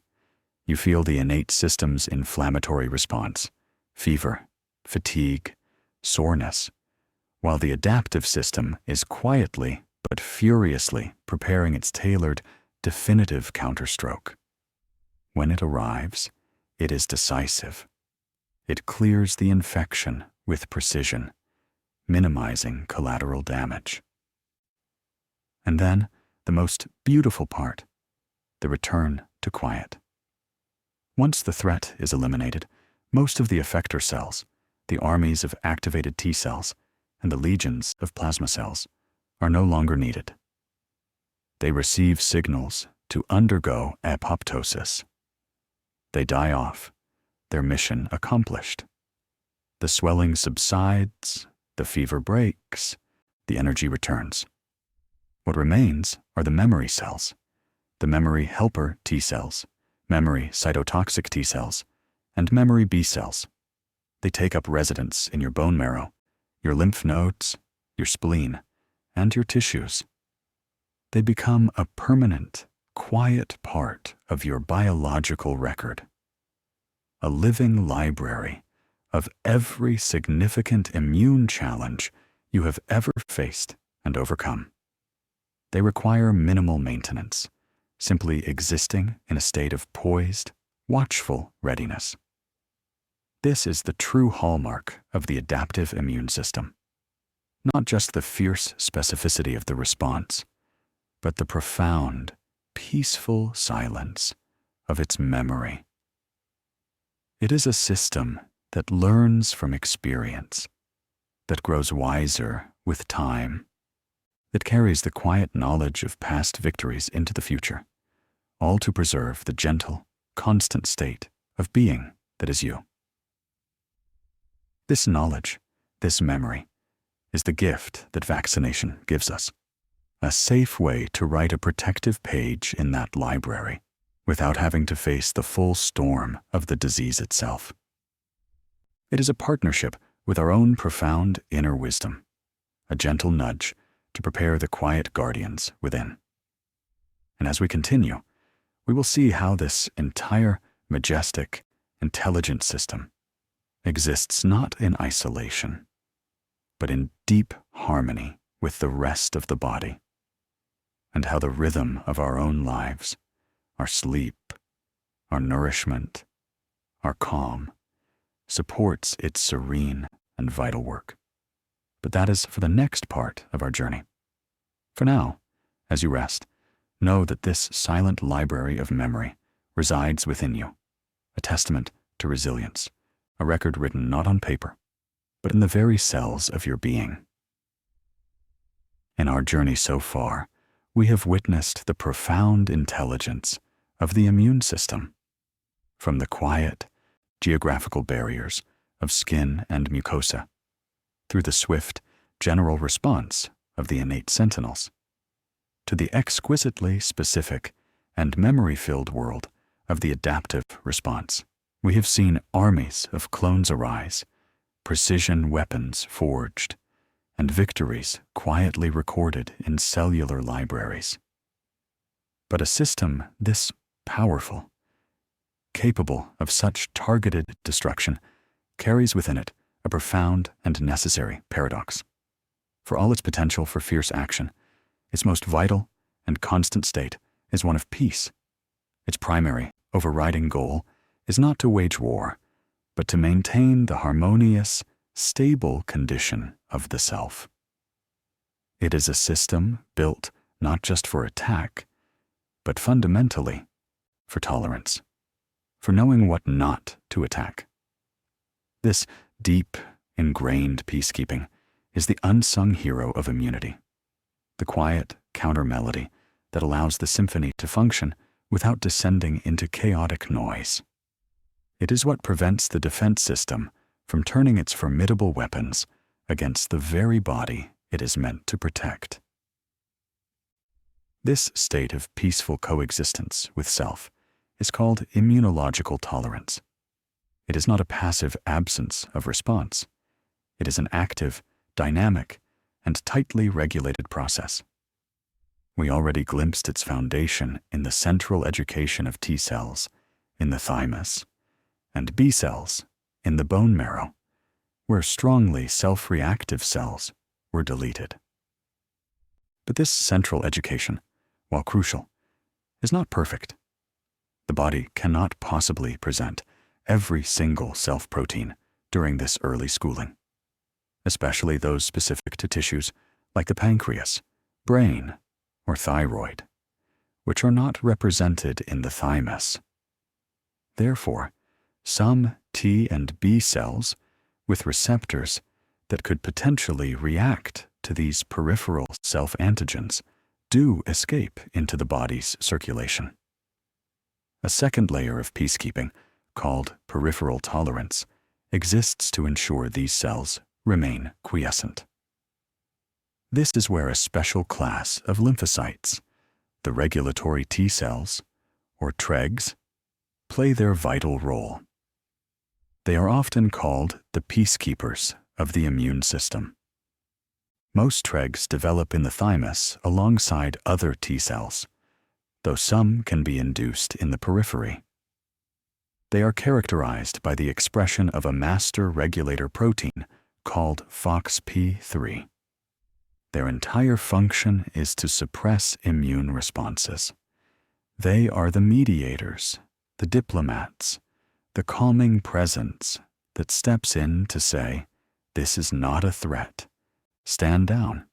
You feel the innate system's inflammatory response, fever, fatigue, soreness, while the adaptive system is quietly but furiously preparing its tailored, definitive counterstroke. When it arrives, it is decisive. It clears the infection with precision, minimizing collateral damage. And then, the most beautiful part, the return to quiet. Once the threat is eliminated, most of the effector cells, the armies of activated T cells, and the legions of plasma cells are no longer needed. They receive signals to undergo apoptosis. They die off, their mission accomplished. The swelling subsides, the fever breaks, the energy returns. What remains are the memory cells, the memory helper T cells, memory cytotoxic T cells, and memory B cells. They take up residence in your bone marrow, your lymph nodes, your spleen, and your tissues. They become a permanent, quiet part of your biological record, a living library of every significant immune challenge you have ever faced and overcome. They require minimal maintenance, simply existing in a state of poised, watchful readiness. This is the true hallmark of the adaptive immune system. Not just the fierce specificity of the response, but the profound, peaceful silence of its memory. It is a system that learns from experience, that grows wiser with time, that carries the quiet knowledge of past victories into the future, all to preserve the gentle, constant state of being that is you. This knowledge, this memory, is the gift that vaccination gives us, a safe way to write a protective page in that library without having to face the full storm of the disease itself. It is a partnership with our own profound inner wisdom, a gentle nudge to prepare the quiet guardians within. And as we continue, we will see how this entire, majestic, intelligent system exists not in isolation, but in deep harmony with the rest of the body, and how the rhythm of our own lives, our sleep, our nourishment, our calm, supports its serene and vital work. But that is for the next part of our journey. For now, as you rest, know that this silent library of memory resides within you, a testament to resilience, a record written not on paper, but in the very cells of your being. In our journey so far, we have witnessed the profound intelligence of the immune system, from the quiet, geographical barriers of skin and mucosa, through the swift, general response of the innate sentinels, to the exquisitely specific and memory-filled world of the adaptive response. We have seen armies of clones arise, precision weapons forged, and victories quietly recorded in cellular libraries. But a system this powerful, capable of such targeted destruction, carries within it a profound and necessary paradox. For all its potential for fierce action, its most vital and constant state is one of peace. Its primary, overriding goal is not to wage war, but to maintain the harmonious, stable condition of the self. It is a system built not just for attack, but fundamentally for tolerance, for knowing what not to attack. This deep, ingrained peacekeeping is the unsung hero of immunity, the quiet counter-melody that allows the symphony to function without descending into chaotic noise. It is what prevents the defense system from turning its formidable weapons against the very body it is meant to protect. This state of peaceful coexistence with self is called immunological tolerance. It is not a passive absence of response. It is an active, dynamic, and tightly regulated process. We already glimpsed its foundation in the central education of T cells in the thymus and B cells in the bone marrow, where strongly self-reactive cells were deleted. But this central education, while crucial, is not perfect. The body cannot possibly present every single self-protein during this early schooling, especially those specific to tissues like the pancreas, brain, or thyroid, which are not represented in the thymus. Therefore, some T and B cells with receptors that could potentially react to these peripheral self-antigens do escape into the body's circulation. A second layer of peacekeeping, called peripheral tolerance, exists to ensure these cells remain quiescent. This is where a special class of lymphocytes, the regulatory T cells, or TREGs, play their vital role. They are often called the peacekeepers of the immune system. Most TREGs develop in the thymus alongside other T cells, though some can be induced in the periphery. They are characterized by the expression of a master regulator protein called FOXP3. Their entire function is to suppress immune responses. They are the mediators, the diplomats, the calming presence that steps in to say, "This is not a threat. Stand down."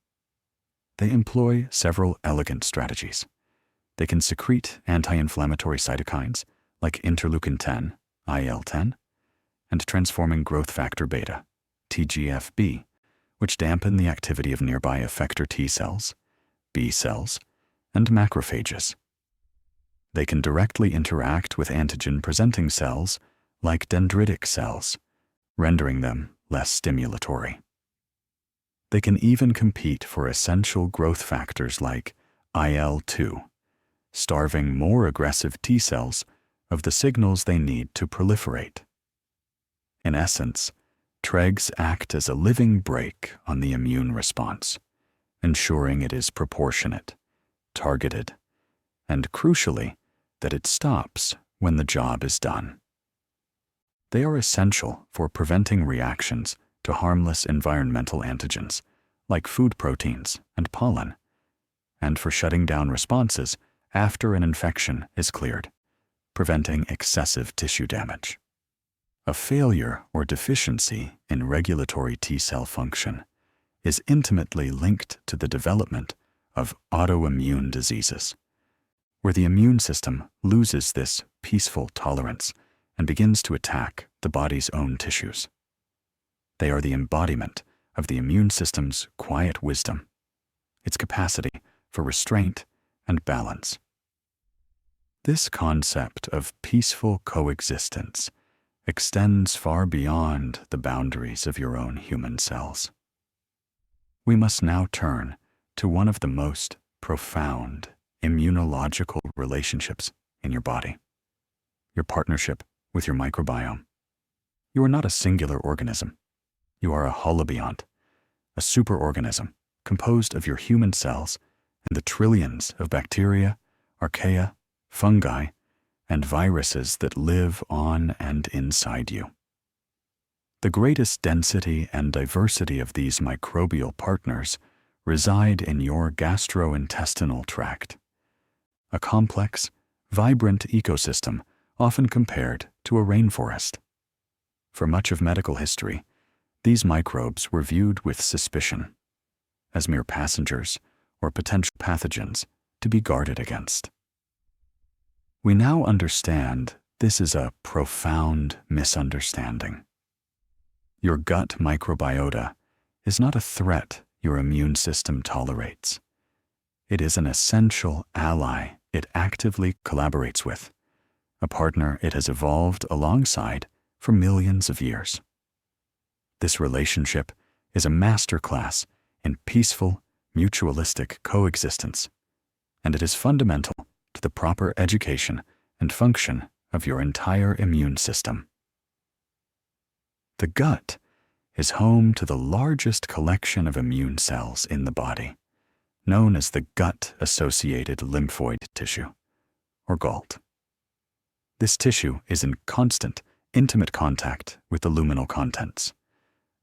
They employ several elegant strategies. They can secrete anti-inflammatory cytokines like interleukin-10, IL-10, and transforming growth factor beta, TGF-B, which dampen the activity of nearby effector T cells, B cells, and macrophages. They can directly interact with antigen-presenting cells like dendritic cells, rendering them less stimulatory. They can even compete for essential growth factors like IL-2, starving more aggressive T cells of the signals they need to proliferate. In essence, TREGs act as a living brake on the immune response, ensuring it is proportionate, targeted, and crucially, that it stops when the job is done. They are essential for preventing reactions to harmless environmental antigens like food proteins and pollen, and for shutting down responses after an infection is cleared, preventing excessive tissue damage. A failure or deficiency in regulatory T cell function is intimately linked to the development of autoimmune diseases, where the immune system loses this peaceful tolerance and begins to attack the body's own tissues. They are the embodiment of the immune system's quiet wisdom, its capacity for restraint and balance. This concept of peaceful coexistence extends far beyond the boundaries of your own human cells. We must now turn to one of the most profound immunological relationships in your body, your partnership with your microbiome. You are not a singular organism. You are a holobiont, a superorganism composed of your human cells and the trillions of bacteria, archaea, fungi, and viruses that live on and inside you. The greatest density and diversity of these microbial partners reside in your gastrointestinal tract, a complex, vibrant ecosystem often compared to a rainforest. For much of medical history, these microbes were viewed with suspicion, as mere passengers or potential pathogens to be guarded against. We now understand this is a profound misunderstanding. Your gut microbiota is not a threat your immune system tolerates. it is an essential ally it actively collaborates with, a partner it has evolved alongside for millions of years. This relationship is a masterclass in peaceful, mutualistic coexistence, and it is fundamental to the proper education and function of your entire immune system. The gut is home to the largest collection of immune cells in the body, known as the gut-associated lymphoid tissue, or GALT. This tissue is in constant, intimate contact with the luminal contents,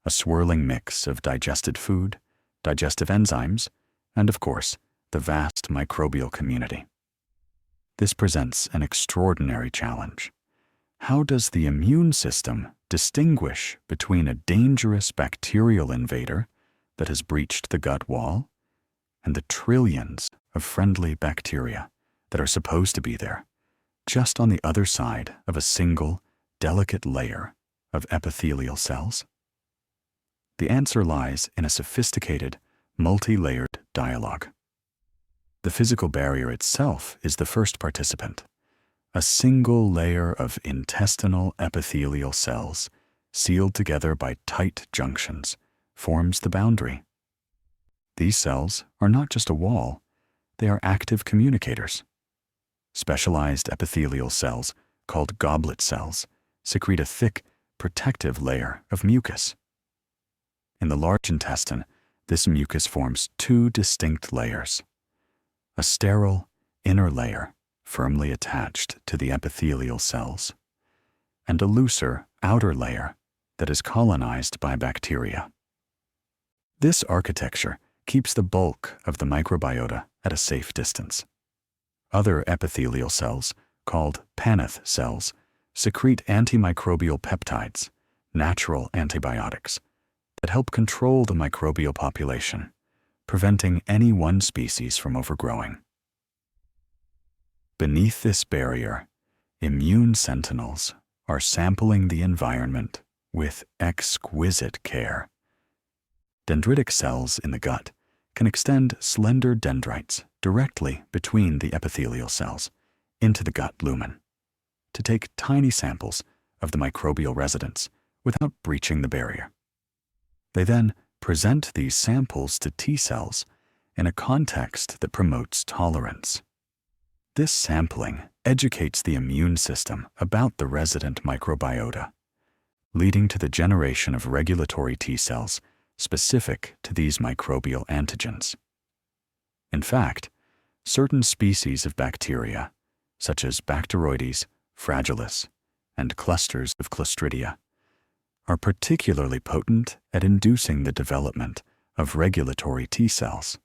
a swirling mix of digested food, digestive enzymes, and of course, the vast microbial community. This presents an extraordinary challenge. How does the immune system distinguish between a dangerous bacterial invader that has breached the gut wall and the trillions of friendly bacteria that are supposed to be there, just on the other side of a single, delicate layer of epithelial cells? The answer lies in a sophisticated, multi-layered dialogue. The physical barrier itself is the first participant. A single layer of intestinal epithelial cells, sealed together by tight junctions, forms the boundary. These cells are not just a wall, they are active communicators. Specialized epithelial cells, called goblet cells, secrete a thick, protective layer of mucus. In the large intestine, this mucus forms two distinct layers: a sterile inner layer firmly attached to the epithelial cells, and a looser outer layer that is colonized by bacteria. This architecture keeps the bulk of the microbiota at a safe distance. Other epithelial cells, called Paneth cells, secrete antimicrobial peptides, natural antibiotics, that help control the microbial population, preventing any one species from overgrowing. Beneath this barrier, immune sentinels are sampling the environment with exquisite care. Dendritic cells in the gut can extend slender dendrites directly between the epithelial cells into the gut lumen to take tiny samples of the microbial residents without breaching the barrier. They then present these samples to T cells in a context that promotes tolerance. This sampling educates the immune system about the resident microbiota, leading to the generation of regulatory T cells specific to these microbial antigens. In fact, certain species of bacteria, such as Bacteroides, Fragilis, and clusters of Clostridia, are particularly potent at inducing the development of regulatory T cells.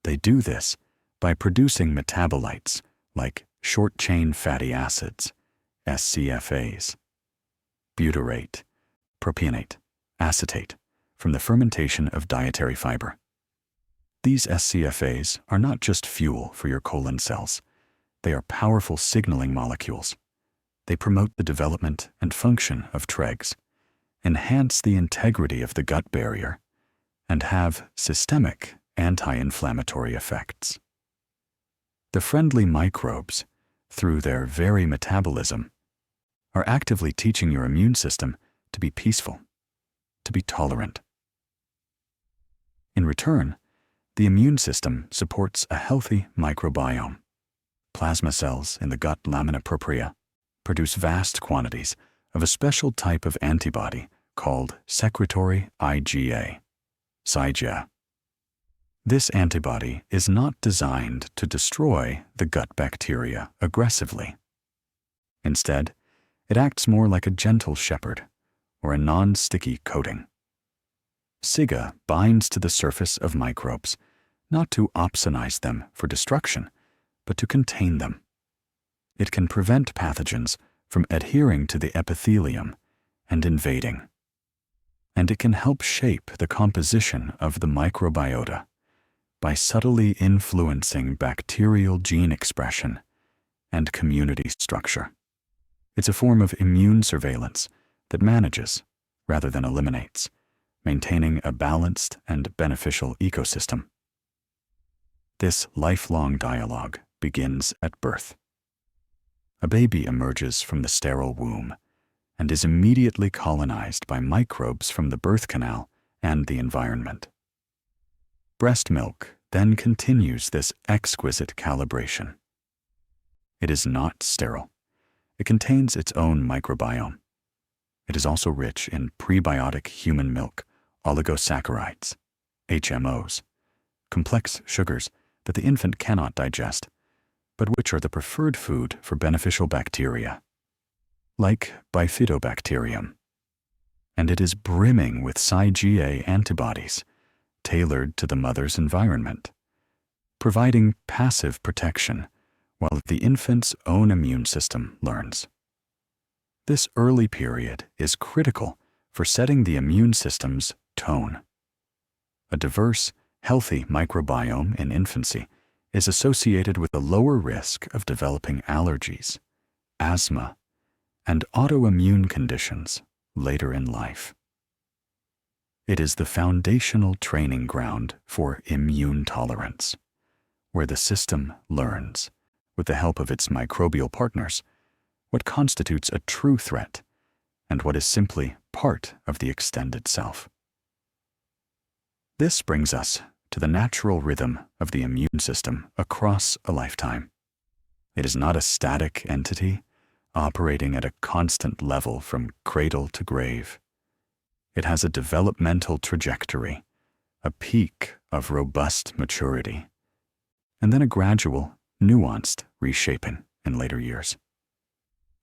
They do this by producing metabolites like short-chain fatty acids, SCFAs, butyrate, propionate, acetate, from the fermentation of dietary fiber. These SCFAs are not just fuel for your colon cells. They are powerful signaling molecules. They promote the development and function of TREGs, enhance the integrity of the gut barrier, and have systemic anti-inflammatory effects. The friendly microbes, through their very metabolism, are actively teaching your immune system to be peaceful, to be tolerant. In return, the immune system supports a healthy microbiome. Plasma cells in the gut lamina propria produce vast quantities of a special type of antibody called secretory IgA, SIGA. This antibody is not designed to destroy the gut bacteria aggressively. Instead, it acts more like a gentle shepherd or a non-sticky coating. SIGA binds to the surface of microbes, not to opsonize them for destruction, but to contain them. It can prevent pathogens from adhering to the epithelium and invading. And it can help shape the composition of the microbiota by subtly influencing bacterial gene expression and community structure. It's a form of immune surveillance that manages, rather than eliminates, maintaining a balanced and beneficial ecosystem. This lifelong dialogue begins at birth. A baby emerges from the sterile womb and is immediately colonized by microbes from the birth canal and the environment. Breast milk then continues this exquisite calibration. It is not sterile. It contains its own microbiome. It is also rich in prebiotic human milk, oligosaccharides, HMOs, complex sugars that the infant cannot digest, but which are the preferred food for beneficial bacteria, like bifidobacterium. And it is brimming with Cy-GA antibodies tailored to the mother's environment, providing passive protection while the infant's own immune system learns. This early period is critical for setting the immune system's tone. A diverse, healthy microbiome in infancy is associated with a lower risk of developing allergies, asthma, and autoimmune conditions later in life. It is the foundational training ground for immune tolerance, where the system learns, with the help of its microbial partners, what constitutes a true threat and what is simply part of the extended self. This brings us to the natural rhythm of the immune system across a lifetime. It is not a static entity operating at a constant level from cradle to grave. It has a developmental trajectory, a peak of robust maturity, and then a gradual, nuanced reshaping in later years.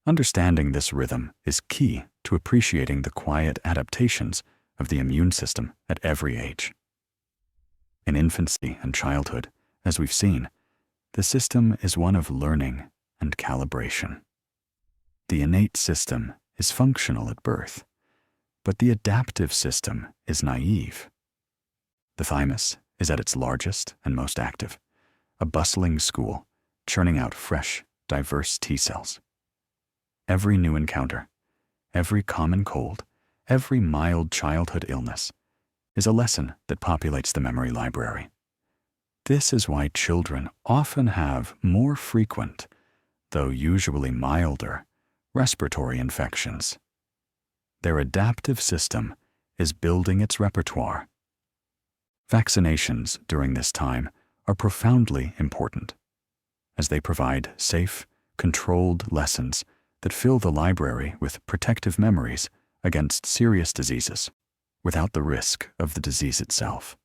Understanding this rhythm is key to appreciating the quiet adaptations of the immune system at every age. In infancy and childhood, as we've seen, the system is one of learning and calibration. The innate system is functional at birth, but the adaptive system is naive. The thymus is at its largest and most active, a bustling school churning out fresh, diverse T cells. Every new encounter, every common cold, every mild childhood illness is a lesson that populates the memory library. This is why children often have more frequent, though usually milder, respiratory infections. Their adaptive system is building its repertoire. Vaccinations during this time are profoundly important, as they provide safe, controlled lessons that fill the library with protective memories against serious diseases, without the risk of the disease itself.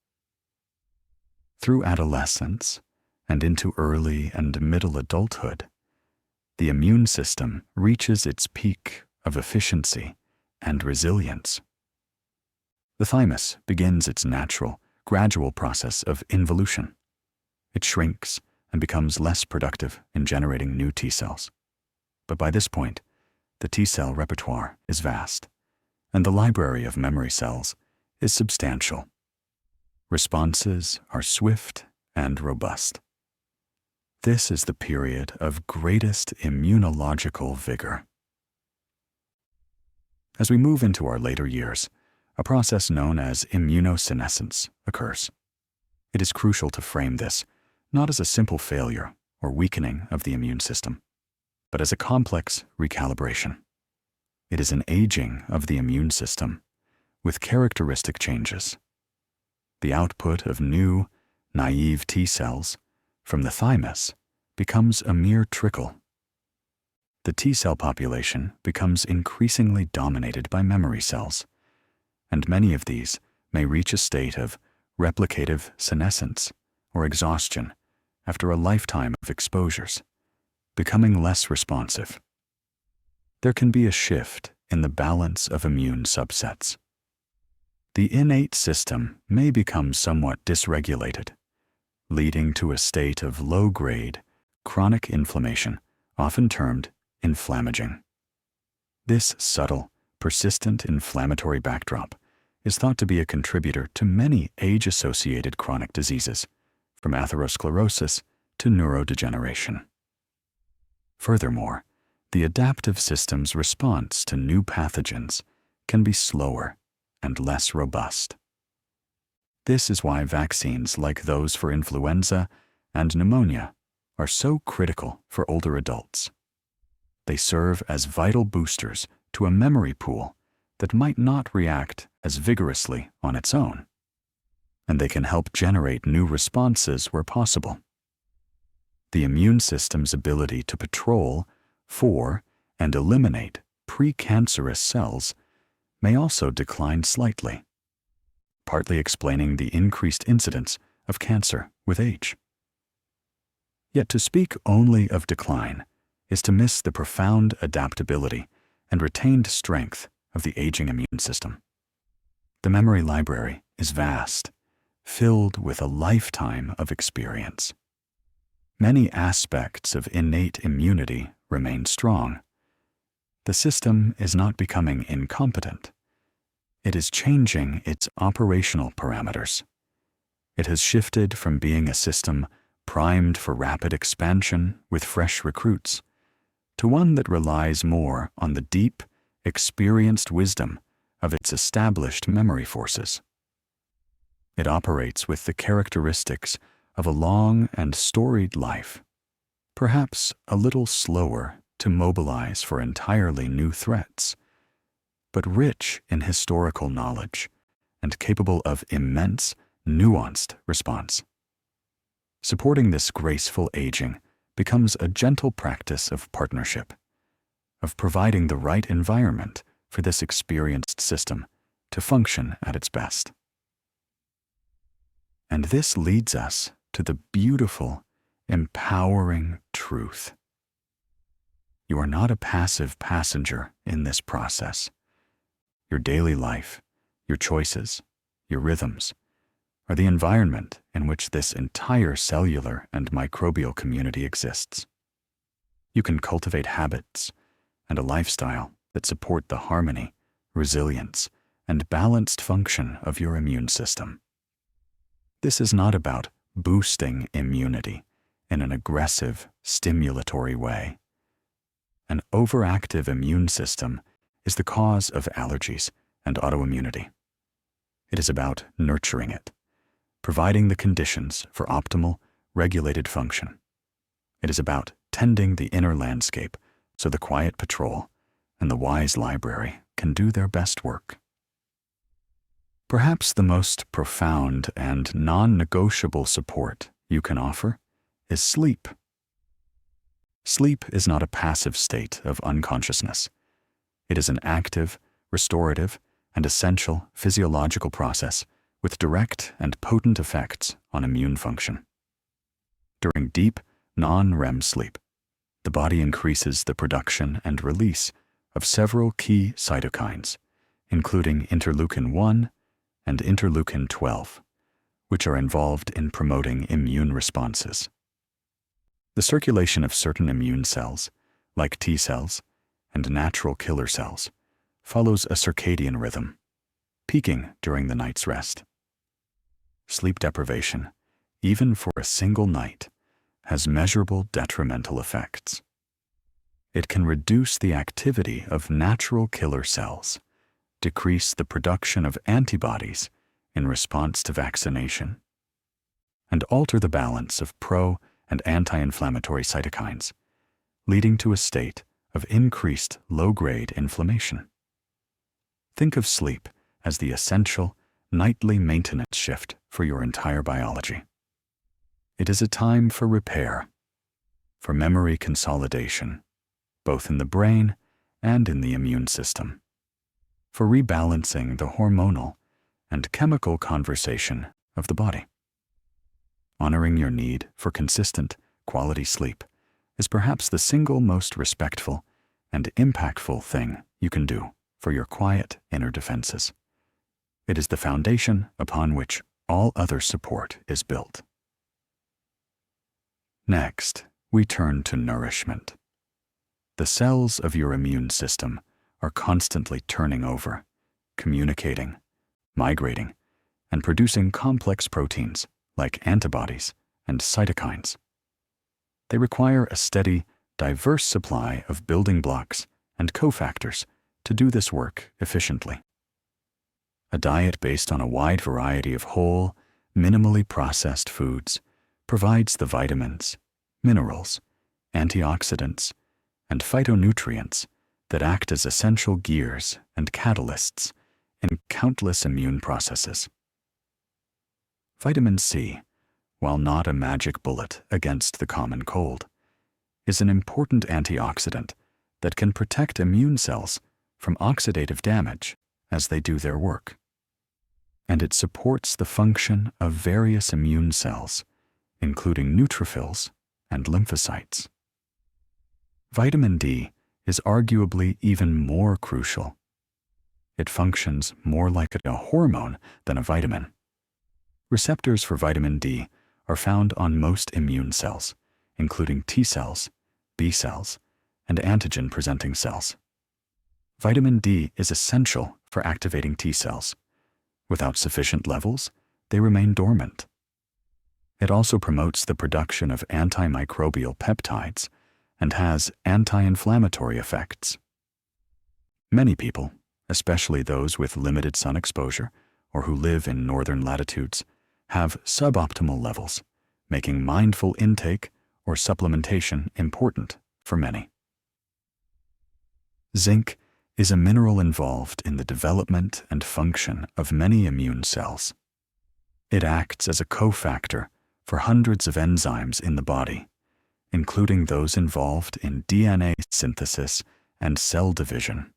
Through adolescence and into early and middle adulthood, the immune system reaches its peak of efficiency and resilience. The thymus begins its natural, gradual process of involution. It shrinks and becomes less productive in generating new T cells. But by this point, the T cell repertoire is vast, and the library of memory cells is substantial. Responses are swift and robust. This is the period of greatest immunological vigor. As we move into our later years, a process known as immunosenescence occurs. It is crucial to frame this not as a simple failure or weakening of the immune system, but as a complex recalibration. It is an aging of the immune system with characteristic changes. The output of new, naive T cells from the thymus becomes a mere trickle. The T cell population becomes increasingly dominated by memory cells, and many of these may reach a state of replicative senescence or exhaustion after a lifetime of exposures, becoming less responsive. There can be a shift in the balance of immune subsets. The innate system may become somewhat dysregulated, leading to a state of low-grade, chronic inflammation, often termed inflammaging. This subtle, persistent inflammatory backdrop is thought to be a contributor to many age-associated chronic diseases, from atherosclerosis to neurodegeneration. Furthermore, the adaptive system's response to new pathogens can be slower and less robust. This is why vaccines like those for influenza and pneumonia are so critical for older adults. They serve as vital boosters to a memory pool that might not react as vigorously on its own, and they can help generate new responses where possible. The immune system's ability to patrol for and eliminate precancerous cells may also decline slightly, partly explaining the increased incidence of cancer with age. Yet to speak only of decline is to miss the profound adaptability and retained strength of the aging immune system. The memory library is vast, filled with a lifetime of experience. Many aspects of innate immunity remain strong. The system is not becoming incompetent. It is changing its operational parameters. It has shifted from being a system primed for rapid expansion with fresh recruits to one that relies more on the deep, experienced wisdom of its established memory forces. It operates with the characteristics of a long and storied life, perhaps a little slower to mobilize for entirely new threats, but rich in historical knowledge and capable of immense, nuanced response. Supporting this graceful aging becomes a gentle practice of partnership, of providing the right environment for this experienced system to function at its best. And this leads us to the beautiful, empowering truth. You are not a passive passenger in this process. Your daily life, your choices, your rhythms, are the environment in which this entire cellular and microbial community exists. You can cultivate habits and a lifestyle that support the harmony, resilience, and balanced function of your immune system. This is not about boosting immunity in an aggressive, stimulatory way. An overactive immune system is the cause of allergies and autoimmunity. It is about nurturing it, providing the conditions for optimal, regulated function. It is about tending the inner landscape so the quiet patrol and the wise library can do their best work. Perhaps the most profound and non-negotiable support you can offer is sleep. Sleep is not a passive state of unconsciousness. It is an active, restorative, and essential physiological process with direct and potent effects on immune function. During deep, non-REM sleep, the body increases the production and release of several key cytokines, including interleukin-1 and interleukin-12, which are involved in promoting immune responses. The circulation of certain immune cells, like T cells and natural killer cells, follows a circadian rhythm, peaking during the night's rest. Sleep deprivation, even for a single night, has measurable detrimental effects. It can reduce the activity of natural killer cells, decrease the production of antibodies in response to vaccination, and alter the balance of pro- and anti-inflammatory cytokines, leading to a state of increased low-grade inflammation. Think of sleep as the essential, nightly maintenance shift for your entire biology. It is a time for repair, for memory consolidation, both in the brain and in the immune system, for rebalancing the hormonal and chemical conversation of the body. Honoring your need for consistent, quality sleep is perhaps the single most respectful and impactful thing you can do for your quiet inner defenses. It is the foundation upon which all other support is built. Next, we turn to nourishment. The cells of your immune system are constantly turning over, communicating, migrating, and producing complex proteins like antibodies and cytokines. They require a steady, diverse supply of building blocks and cofactors to do this work efficiently. A diet based on a wide variety of whole, minimally processed foods provides the vitamins, minerals, antioxidants, and phytonutrients that act as essential gears and catalysts in countless immune processes. Vitamin C, while not a magic bullet against the common cold, is an important antioxidant that can protect immune cells from oxidative damage as they do their work. And it supports the function of various immune cells, including neutrophils and lymphocytes. Vitamin D is arguably even more crucial. It functions more like a hormone than a vitamin. Receptors for vitamin D are found on most immune cells, including T cells, B cells, and antigen-presenting cells. Vitamin D is essential for activating T cells. Without sufficient levels, they remain dormant. It also promotes the production of antimicrobial peptides and has anti-inflammatory effects. Many people, especially those with limited sun exposure or who live in northern latitudes, have suboptimal levels, making mindful intake or supplementation important for many. Zinc is a mineral involved in the development and function of many immune cells. It acts as a cofactor for hundreds of enzymes in the body, including those involved in DNA synthesis and cell division,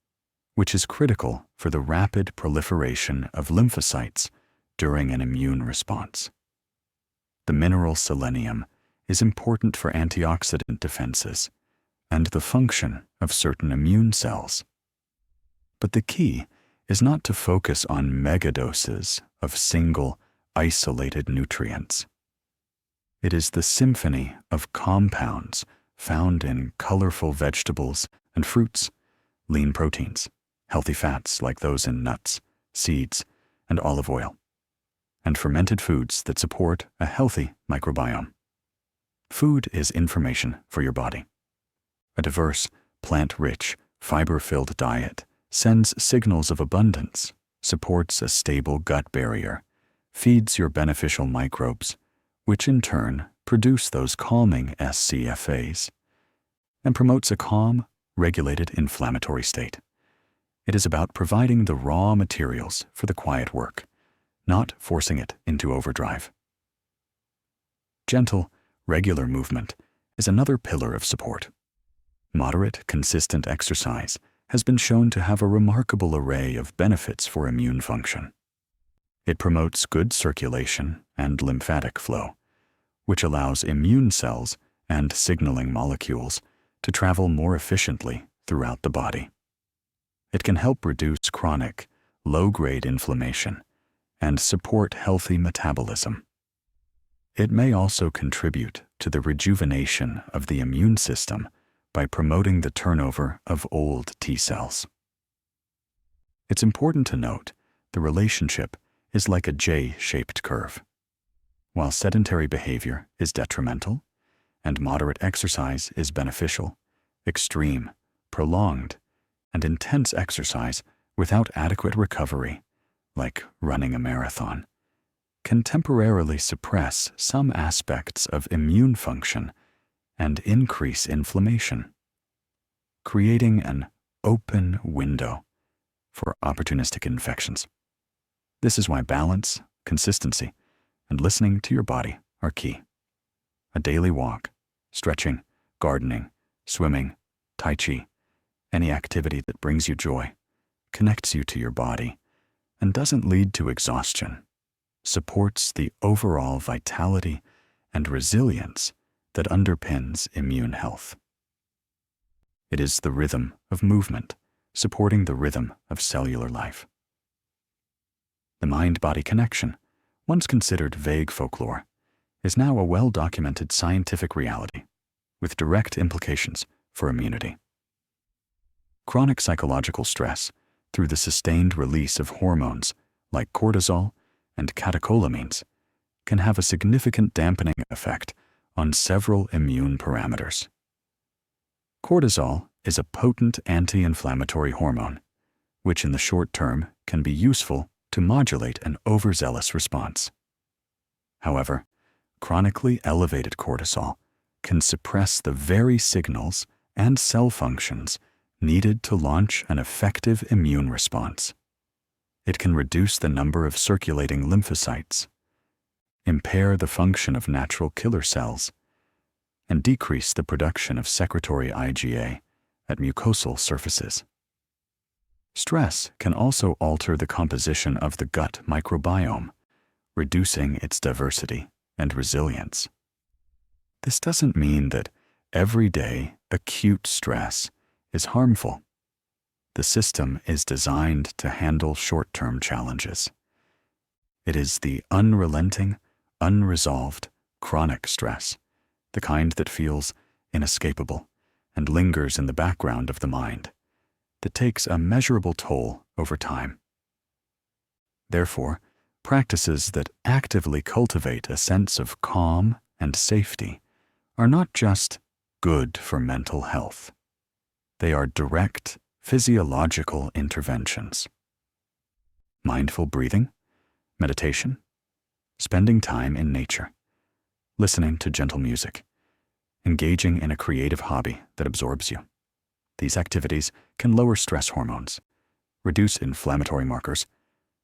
which is critical for the rapid proliferation of lymphocytes during an immune response. The mineral selenium is important for antioxidant defenses and the function of certain immune cells. But the key is not to focus on megadoses of single, isolated nutrients. It is the symphony of compounds found in colorful vegetables and fruits, lean proteins, healthy fats like those in nuts, seeds, and olive oil, and fermented foods that support a healthy microbiome. Food is information for your body. A diverse, plant-rich, fiber-filled diet sends signals of abundance, supports a stable gut barrier, feeds your beneficial microbes, which in turn produce those calming SCFAs, and promotes a calm, regulated inflammatory state. It is about providing the raw materials for the quiet work, not forcing it into overdrive. Gentle, regular movement is another pillar of support. Moderate, consistent exercise has been shown to have a remarkable array of benefits for immune function. It promotes good circulation and lymphatic flow, which allows immune cells and signaling molecules to travel more efficiently throughout the body. It can help reduce chronic, low-grade inflammation and support healthy metabolism. It may also contribute to the rejuvenation of the immune system by promoting the turnover of old T cells. It's important to note the relationship is like a J-shaped curve. While sedentary behavior is detrimental and moderate exercise is beneficial, extreme, prolonged, and intense exercise without adequate recovery, like running a marathon, can temporarily suppress some aspects of immune function and increase inflammation, creating an open window for opportunistic infections. This is why balance, consistency, and listening to your body are key. A daily walk, stretching, gardening, swimming, tai chi, any activity that brings you joy, connects you to your body, and doesn't lead to exhaustion, supports the overall vitality and resilience that underpins immune health. It is the rhythm of movement, supporting the rhythm of cellular life. The mind-body connection, once considered vague folklore, is now a well-documented scientific reality, with direct implications for immunity. Chronic psychological stress, through the sustained release of hormones like cortisol and catecholamines, can have a significant dampening effect on several immune parameters. Cortisol is a potent anti-inflammatory hormone, which in the short term can be useful to modulate an overzealous response. However, chronically elevated cortisol can suppress the very signals and cell functions needed to launch an effective immune response. It can reduce the number of circulating lymphocytes, impair the function of natural killer cells, and decrease the production of secretory IgA at mucosal surfaces. Stress can also alter the composition of the gut microbiome, reducing its diversity and resilience. This doesn't mean that everyday acute stress is harmful. The system is designed to handle short-term challenges. It is the unrelenting, unresolved, chronic stress, the kind that feels inescapable and lingers in the background of the mind, that takes a measurable toll over time. Therefore, practices that actively cultivate a sense of calm and safety are not just good for mental health. They are direct physiological interventions. Mindful breathing, meditation, spending time in nature, listening to gentle music, engaging in a creative hobby that absorbs you. These activities can lower stress hormones, reduce inflammatory markers,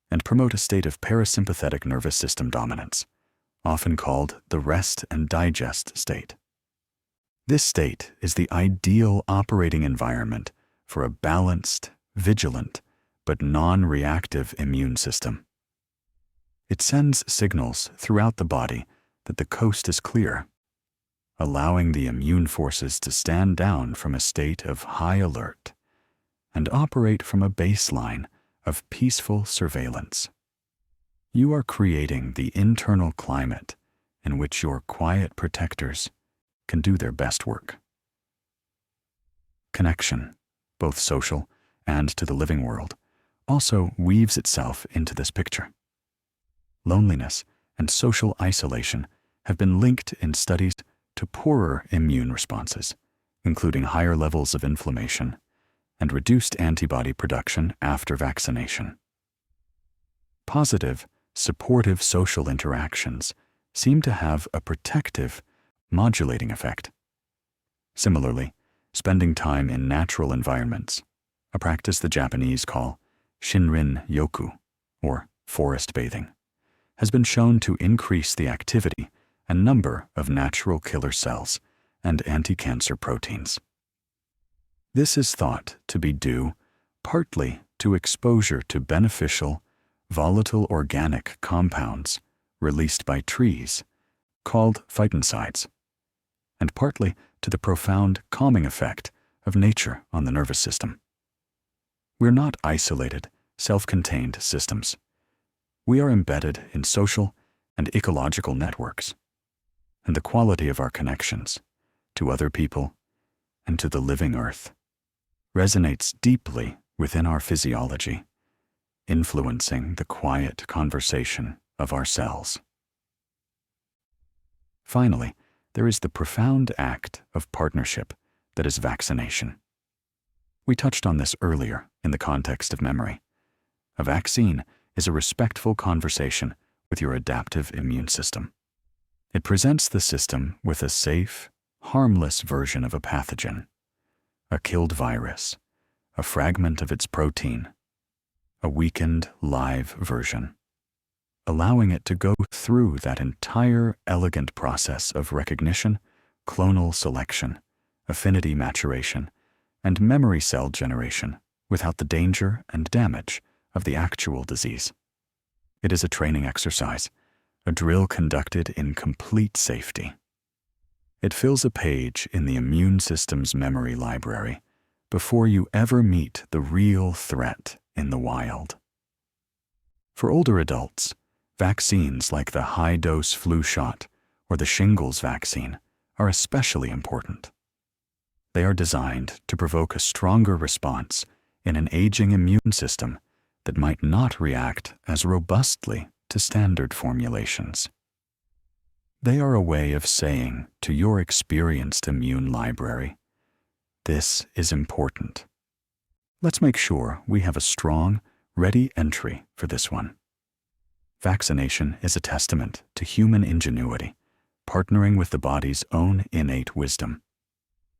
and promote a state of parasympathetic nervous system dominance, often called the rest and digest state. This state is the ideal operating environment for a balanced, vigilant, but non-reactive immune system. It sends signals throughout the body that the coast is clear, allowing the immune forces to stand down from a state of high alert and operate from a baseline of peaceful surveillance. You are creating the internal climate in which your quiet protectors can do their best work. Connection, both social and to the living world, also weaves itself into this picture. Loneliness and social isolation have been linked in studies to poorer immune responses, including higher levels of inflammation and reduced antibody production after vaccination. Positive, supportive social interactions seem to have a protective, modulating effect. Similarly, spending time in natural environments, a practice the Japanese call shinrin-yoku, or forest bathing, has been shown to increase the activity and number of natural killer cells and anti-cancer proteins. This is thought to be due partly to exposure to beneficial, volatile organic compounds released by trees, called phytoncides, and partly to the profound calming effect of nature on the nervous system. We're not isolated, self-contained systems. We are embedded in social and ecological networks, and the quality of our connections to other people and to the living earth resonates deeply within our physiology, influencing the quiet conversation of our cells. Finally, there is the profound act of partnership that is vaccination. We touched on this earlier in the context of memory. A vaccine is a respectful conversation with your adaptive immune system. It presents the system with a safe, harmless version of a pathogen, a killed virus, a fragment of its protein, a weakened live version, allowing it to go through that entire elegant process of recognition, clonal selection, affinity maturation, and memory cell generation without the danger and damage of the actual disease. It is a training exercise, a drill conducted in complete safety. It fills a page in the immune system's memory library before you ever meet the real threat in the wild. For older adults, vaccines like the high-dose flu shot or the shingles vaccine are especially important. They are designed to provoke a stronger response in an aging immune system that might not react as robustly to standard formulations. They are a way of saying to your experienced immune library, "This is important. Let's make sure we have a strong, ready entry for this one." Vaccination is a testament to human ingenuity, partnering with the body's own innate wisdom,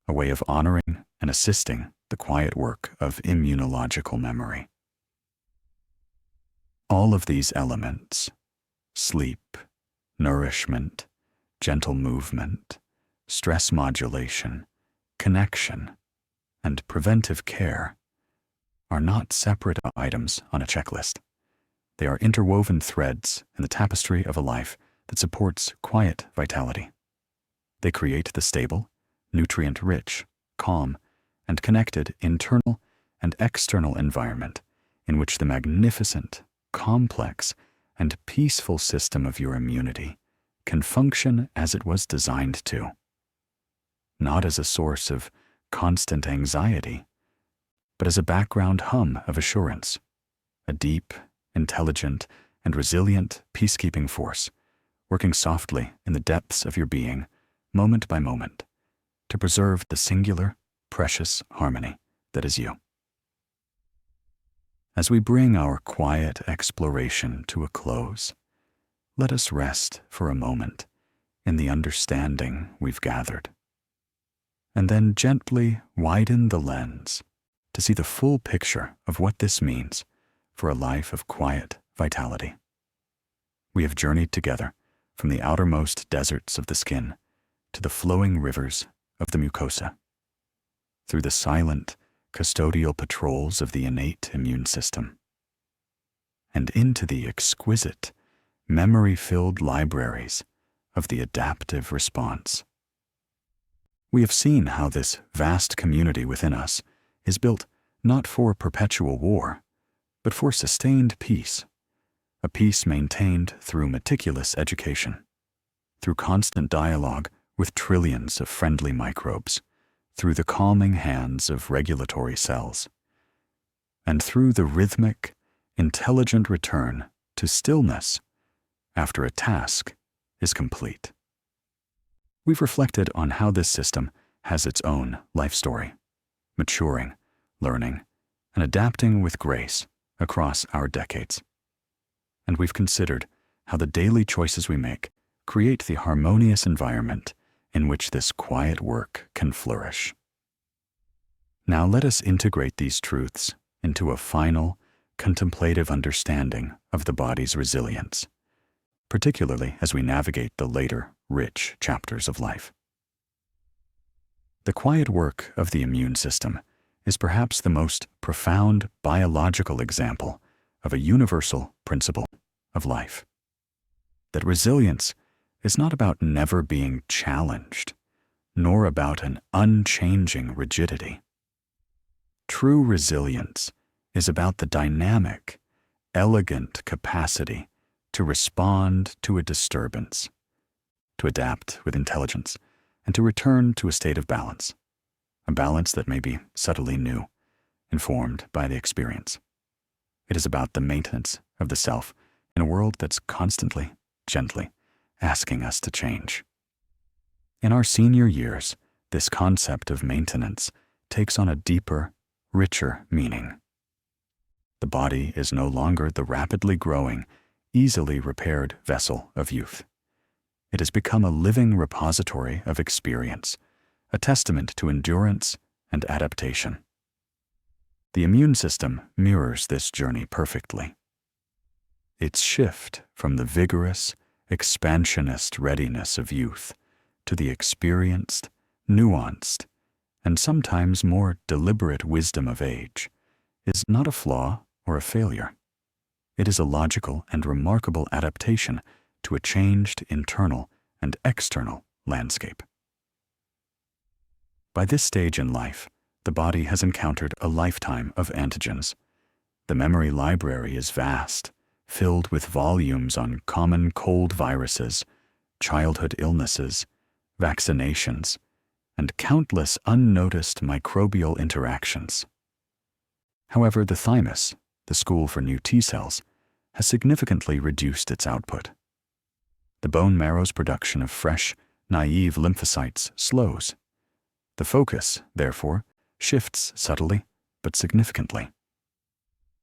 a way of honoring and assisting the quiet work of immunological memory. All of these elements, sleep, nourishment, gentle movement, stress modulation, connection, and preventive care, are not separate items on a checklist. They are interwoven threads in the tapestry of a life that supports quiet vitality. They create the stable, nutrient-rich, calm, and connected internal and external environment in which the magnificent, complex, and peaceful system of your immunity can function as it was designed to. Not as a source of constant anxiety, but as a background hum of assurance, a deep, intelligent, and resilient peacekeeping force, working softly in the depths of your being, moment by moment, to preserve the singular, precious harmony that is you. As we bring our quiet exploration to a close, let us rest for a moment in the understanding we've gathered, and then gently widen the lens to see the full picture of what this means for a life of quiet vitality. We have journeyed together from the outermost deserts of the skin to the flowing rivers of the mucosa, through the silent, custodial patrols of the innate immune system, and into the exquisite, memory-filled libraries of the adaptive response. We have seen how this vast community within us is built not for perpetual war, but for sustained peace, a peace maintained through meticulous education, through constant dialogue with trillions of friendly microbes, through the calming hands of regulatory cells, and through the rhythmic, intelligent return to stillness after a task is complete. We've reflected on how this system has its own life story, maturing, learning, and adapting with grace across our decades. And we've considered how the daily choices we make create the harmonious environment in which this quiet work can flourish. Now let us integrate these truths into a final, contemplative understanding of the body's resilience, particularly as we navigate the later, rich chapters of life. The quiet work of the immune system is perhaps the most profound biological example of a universal principle of life. That resilience is not about never being challenged, nor about an unchanging rigidity. True resilience is about the dynamic, elegant capacity to respond to a disturbance, to adapt with intelligence, and to return to a state of balance, a balance that may be subtly new, informed by the experience. It is about the maintenance of the self in a world that's constantly, gently, asking us to change. In our senior years, this concept of maintenance takes on a deeper, richer meaning. The body is no longer the rapidly growing, easily repaired vessel of youth. It has become a living repository of experience, a testament to endurance and adaptation. The immune system mirrors this journey perfectly. Its shift from the vigorous, expansionist readiness of youth to the experienced, nuanced, and sometimes more deliberate wisdom of age is not a flaw or a failure. It is a logical and remarkable adaptation to a changed internal and external landscape. By this stage in life, the body has encountered a lifetime of antigens. The memory library is vast, filled with volumes on common cold viruses, childhood illnesses, vaccinations, and countless unnoticed microbial interactions. However, the thymus, the school for new T cells, has significantly reduced its output. The bone marrow's production of fresh, naive lymphocytes slows. The focus, therefore, shifts subtly but significantly.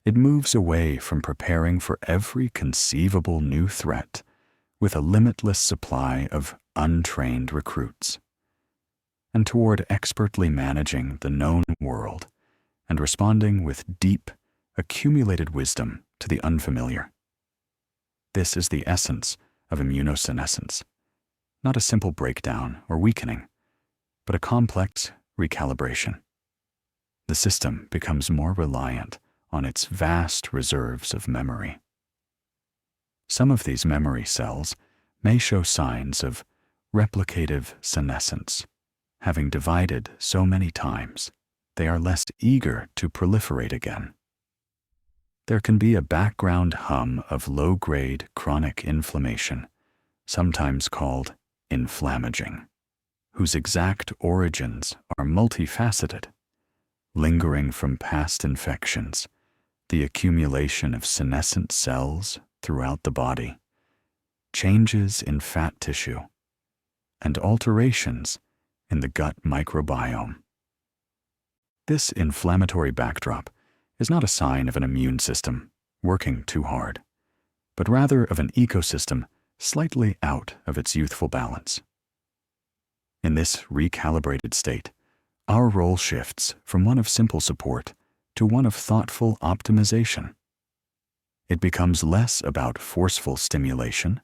It moves away from preparing for every conceivable new threat, with a limitless supply of untrained recruits, and toward expertly managing the known world and responding with deep, accumulated wisdom to the unfamiliar. This is the essence of immunosenescence, not a simple breakdown or weakening, but a complex recalibration. The system becomes more reliant on its vast reserves of memory. Some of these memory cells may show signs of replicative senescence. Having divided so many times, they are less eager to proliferate again. There can be a background hum of low-grade chronic inflammation, sometimes called inflammaging, whose exact origins are multifaceted, lingering from past infections, the accumulation of senescent cells throughout the body, changes in fat tissue, and alterations in the gut microbiome. This inflammatory backdrop is not a sign of an immune system working too hard, but rather of an ecosystem slightly out of its youthful balance. In this recalibrated state, our role shifts from one of simple support to one of thoughtful optimization. It becomes less about forceful stimulation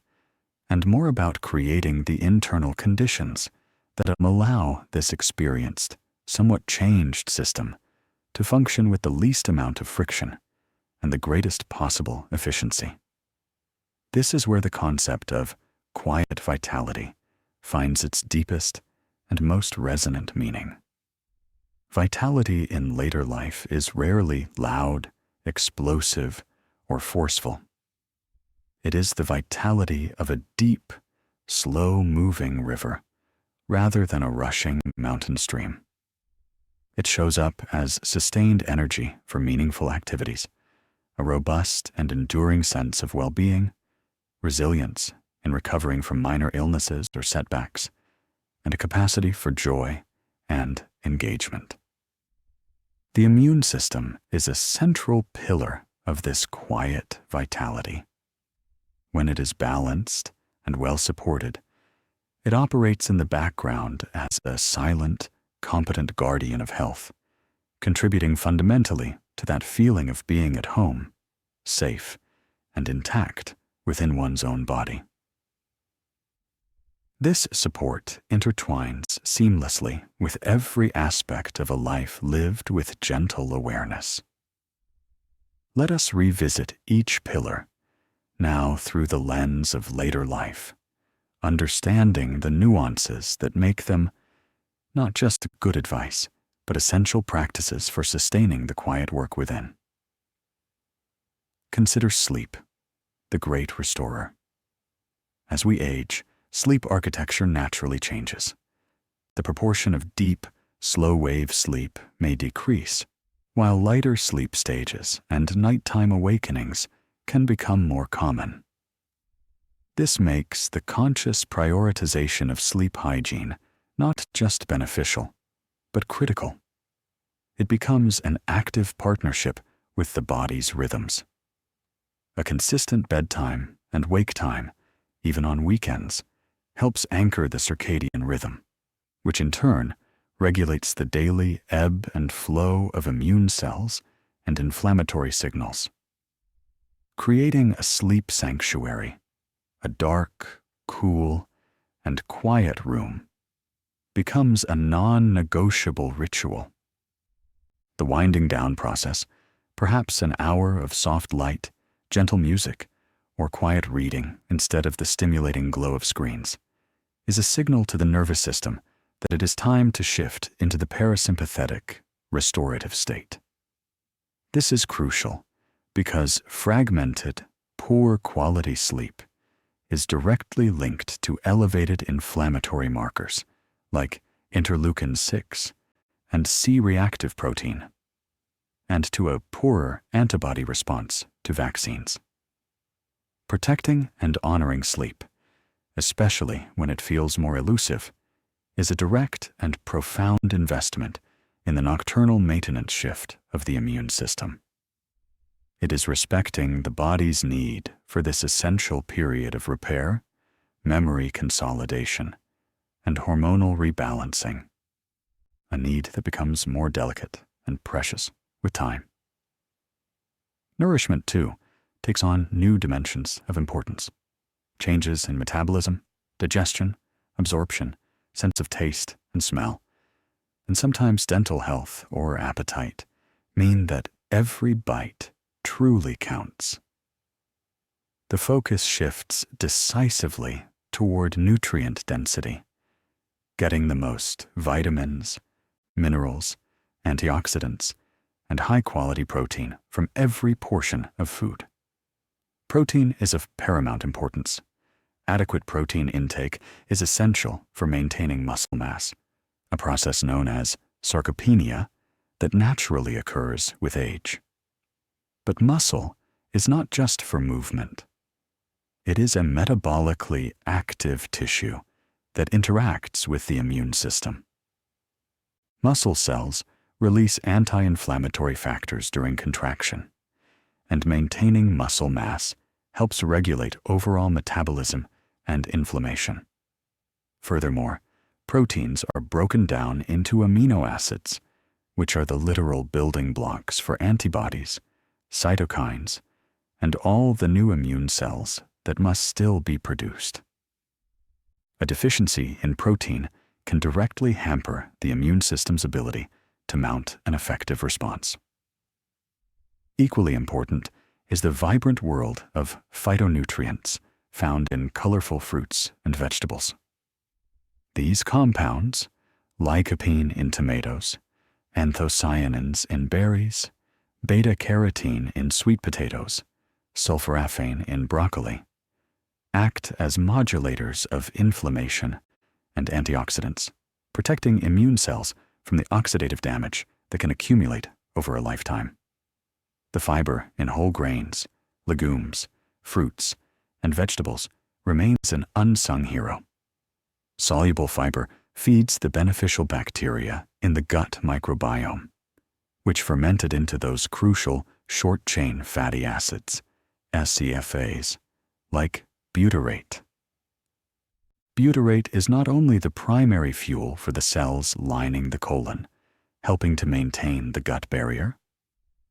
and more about creating the internal conditions that allow this experienced, somewhat changed system to function with the least amount of friction and the greatest possible efficiency. This is where the concept of quiet vitality finds its deepest and most resonant meaning. Vitality in later life is rarely loud, explosive, or forceful. It is the vitality of a deep, slow-moving river rather than a rushing mountain stream. It shows up as sustained energy for meaningful activities, a robust and enduring sense of well-being, resilience in recovering from minor illnesses or setbacks, and a capacity for joy and engagement. The immune system is a central pillar of this quiet vitality. When it is balanced and well supported, it operates in the background as a silent, competent guardian of health, contributing fundamentally to that feeling of being at home, safe, and intact within one's own body. This support intertwines seamlessly with every aspect of a life lived with gentle awareness. Let us revisit each pillar, now through the lens of later life, understanding the nuances that make them not just good advice, but essential practices for sustaining the quiet work within. Consider sleep, the great restorer. As we age, sleep architecture naturally changes. The proportion of deep, slow-wave sleep may decrease, while lighter sleep stages and nighttime awakenings can become more common. This makes the conscious prioritization of sleep hygiene not just beneficial, but critical. It becomes an active partnership with the body's rhythms. A consistent bedtime and wake time, even on weekends, helps anchor the circadian rhythm, which in turn regulates the daily ebb and flow of immune cells and inflammatory signals. Creating a sleep sanctuary, a dark, cool, and quiet room, becomes a non-negotiable ritual. The winding down process, perhaps an hour of soft light, gentle music, or quiet reading instead of the stimulating glow of screens, is a signal to the nervous system that it is time to shift into the parasympathetic, restorative state. This is crucial because fragmented, poor quality sleep is directly linked to elevated inflammatory markers like interleukin-6 and C-reactive protein, and to a poorer antibody response to vaccines. Protecting and honoring sleep, especially when it feels more elusive, is a direct and profound investment in the nocturnal maintenance shift of the immune system. It is respecting the body's need for this essential period of repair memory consolidation, and hormonal rebalancing, a need that becomes more delicate and precious with time. Nourishment, too, takes on new dimensions of importance. Changes in metabolism, digestion, absorption, sense of taste and smell, and sometimes dental health or appetite mean that every bite truly counts. The focus shifts decisively toward nutrient density, getting the most vitamins, minerals, antioxidants, and high-quality protein from every portion of food. Protein is of paramount importance. Adequate protein intake is essential for maintaining muscle mass, a process known as sarcopenia that naturally occurs with age. But muscle is not just for movement. It is a metabolically active tissue that interacts with the immune system. Muscle cells release anti-inflammatory factors during contraction, and maintaining muscle mass helps regulate overall metabolism and inflammation. Furthermore, proteins are broken down into amino acids, which are the literal building blocks for antibodies, cytokines, and all the new immune cells that must still be produced. A deficiency in protein can directly hamper the immune system's ability to mount an effective response. Equally important is the vibrant world of phytonutrients found in colorful fruits and vegetables. These compounds, lycopene in tomatoes, anthocyanins in berries, beta-carotene in sweet potatoes, sulforaphane in broccoli, act as modulators of inflammation and antioxidants, protecting immune cells from the oxidative damage that can accumulate over a lifetime. The fiber in whole grains, legumes, fruits, and vegetables remains an unsung hero. Soluble fiber feeds the beneficial bacteria in the gut microbiome, which fermented into those crucial short-chain fatty acids, SCFAs, like butyrate. Butyrate is not only the primary fuel for the cells lining the colon, helping to maintain the gut barrier,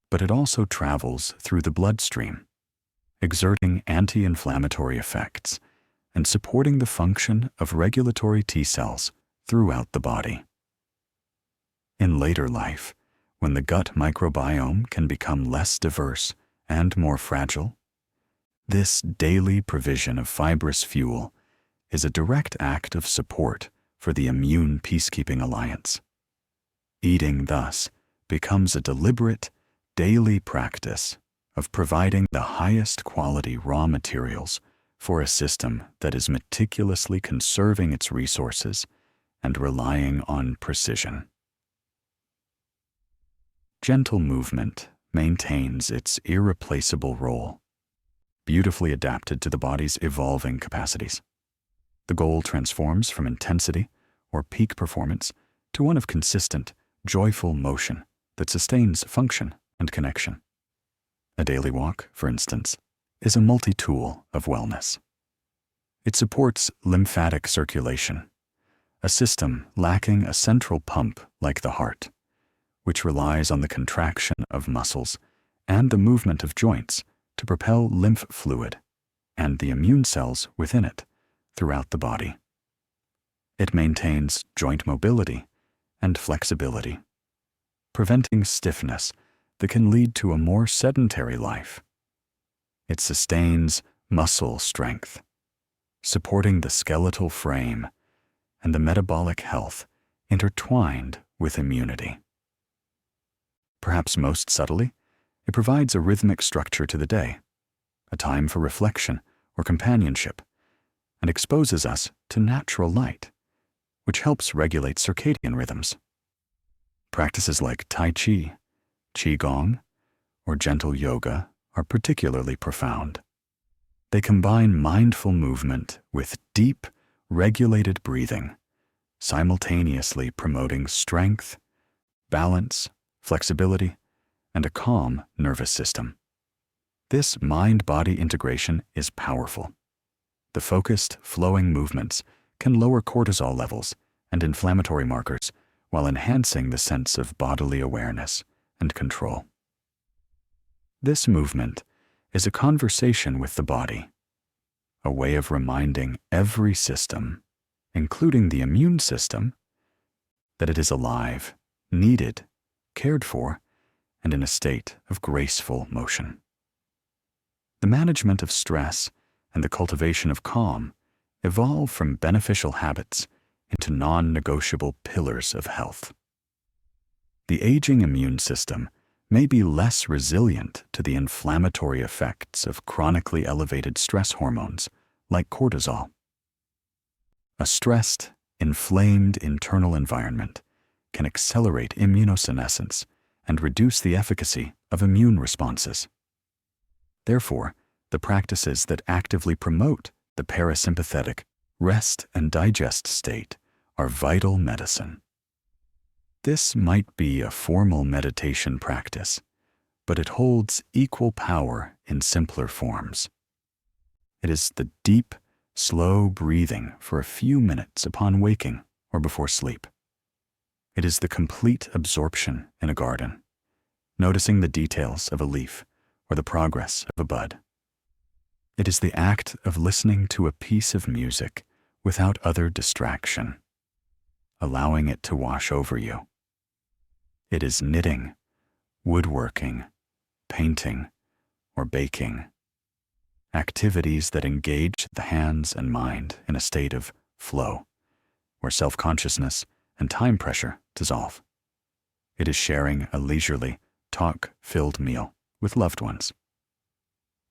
but it also travels through the bloodstream, exerting anti-inflammatory effects and supporting the function of regulatory T cells throughout the body. In later life, when the gut microbiome can become less diverse and more fragile, this daily provision of fibrous fuel is a direct act of support for the immune peacekeeping alliance. Eating thus becomes a deliberate, daily practice of providing the highest quality raw materials for a system that is meticulously conserving its resources and relying on precision. Gentle movement maintains its irreplaceable role, beautifully adapted to the body's evolving capacities. The goal transforms from intensity or peak performance to one of consistent, joyful motion that sustains function and connection. A daily walk, for instance, is a multi-tool of wellness. It supports lymphatic circulation, a system lacking a central pump like the heart, which relies on the contraction of muscles and the movement of joints to propel lymph fluid and the immune cells within it throughout the body. It maintains joint mobility and flexibility, preventing stiffness that can lead to a more sedentary life. It sustains muscle strength, supporting the skeletal frame and the metabolic health intertwined with immunity. Perhaps most subtly, it provides a rhythmic structure to the day, a time for reflection or companionship, and exposes us to natural light, which helps regulate circadian rhythms. Practices like Tai Chi, Qigong, or gentle yoga are particularly profound. They combine mindful movement with deep, regulated breathing, simultaneously promoting strength, balance, flexibility, and a calm nervous system. This mind-body integration is powerful. The focused, flowing movements can lower cortisol levels and inflammatory markers while enhancing the sense of bodily awareness and control. This movement is a conversation with the body, a way of reminding every system, including the immune system, that it is alive, needed, cared for, and in a state of graceful motion. The management of stress and the cultivation of calm evolve from beneficial habits into non-negotiable pillars of health. The aging immune system may be less resilient to the inflammatory effects of chronically elevated stress hormones like cortisol. A stressed, inflamed internal environment can accelerate immunosenescence and reduce the efficacy of immune responses. Therefore, the practices that actively promote the parasympathetic rest and digest state are vital medicine. This might be a formal meditation practice, but it holds equal power in simpler forms. It is the deep, slow breathing for a few minutes upon waking or before sleep. It is the complete absorption in a garden, noticing the details of a leaf or the progress of a bud. It is the act of listening to a piece of music without other distraction, allowing it to wash over you. It is knitting, woodworking, painting, or baking, activities that engage the hands and mind in a state of flow, where self-consciousness and time pressure dissolve. It is sharing a leisurely, talk-filled meal with loved ones.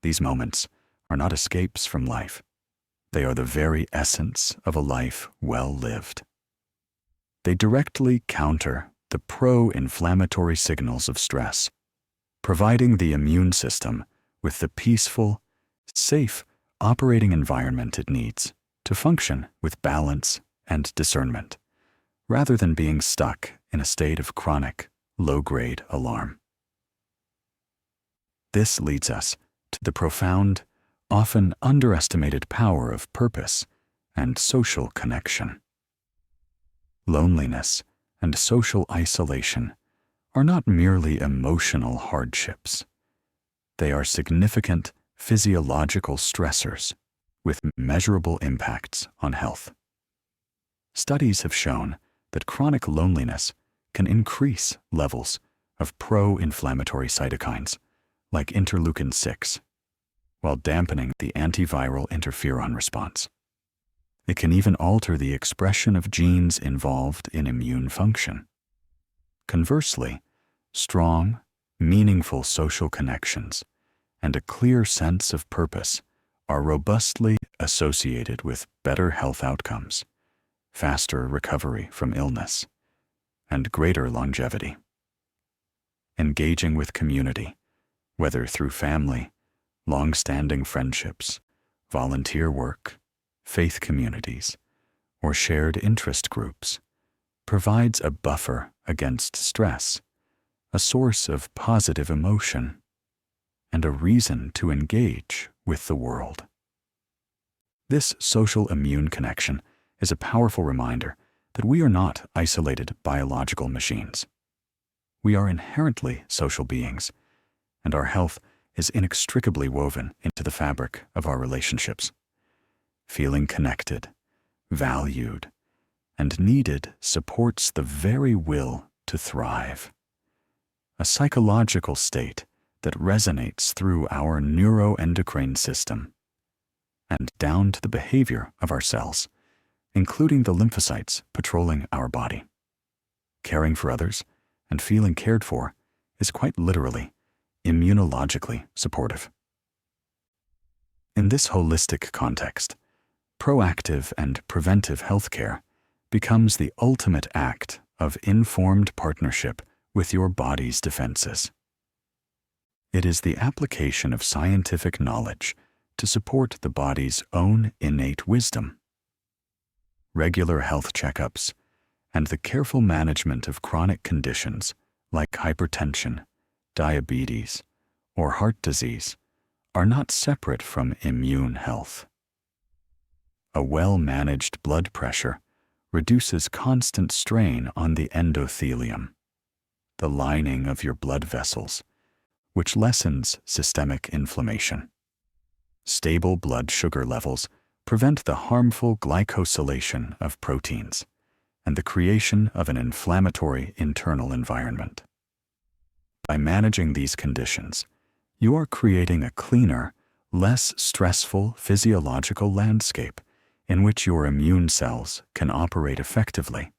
These moments are not escapes from life. They are the very essence of a life well lived. They directly counter the pro-inflammatory signals of stress, providing the immune system with the peaceful, safe operating environment it needs to function with balance and discernment, rather than being stuck in a state of chronic, low-grade alarm. This leads us to the profound, often underestimated power of purpose and social connection. Loneliness and social isolation are not merely emotional hardships. They are significant physiological stressors with measurable impacts on health. Studies have shown that chronic loneliness can increase levels of pro-inflammatory cytokines like interleukin-6, while dampening the antiviral interferon response. It can even alter the expression of genes involved in immune function. Conversely, strong, meaningful social connections and a clear sense of purpose are robustly associated with better health outcomes, faster recovery from illness, and greater longevity. Engaging with community, whether through family, long-standing friendships, volunteer work, faith communities, or shared interest groups, provides a buffer against stress, a source of positive emotion, and a reason to engage with the world. This social immune connection is a powerful reminder that we are not isolated biological machines. We are inherently social beings, and our health is inextricably woven into the fabric of our relationships. Feeling connected, valued, and needed supports the very will to thrive, a psychological state that resonates through our neuroendocrine system and down to the behavior of our cells, including the lymphocytes patrolling our body. Caring for others and feeling cared for is quite literally immunologically supportive. In this holistic context, proactive and preventive healthcare becomes the ultimate act of informed partnership with your body's defenses. It is the application of scientific knowledge to support the body's own innate wisdom. Regular health checkups and the careful management of chronic conditions like hypertension, diabetes, or heart disease are not separate from immune health. A well-managed blood pressure reduces constant strain on the endothelium, the lining of your blood vessels, which lessens systemic inflammation. Stable blood sugar levels prevent the harmful glycosylation of proteins and the creation of an inflammatory internal environment. By managing these conditions, you are creating a cleaner, less stressful physiological landscape in which your immune cells can operate effectively.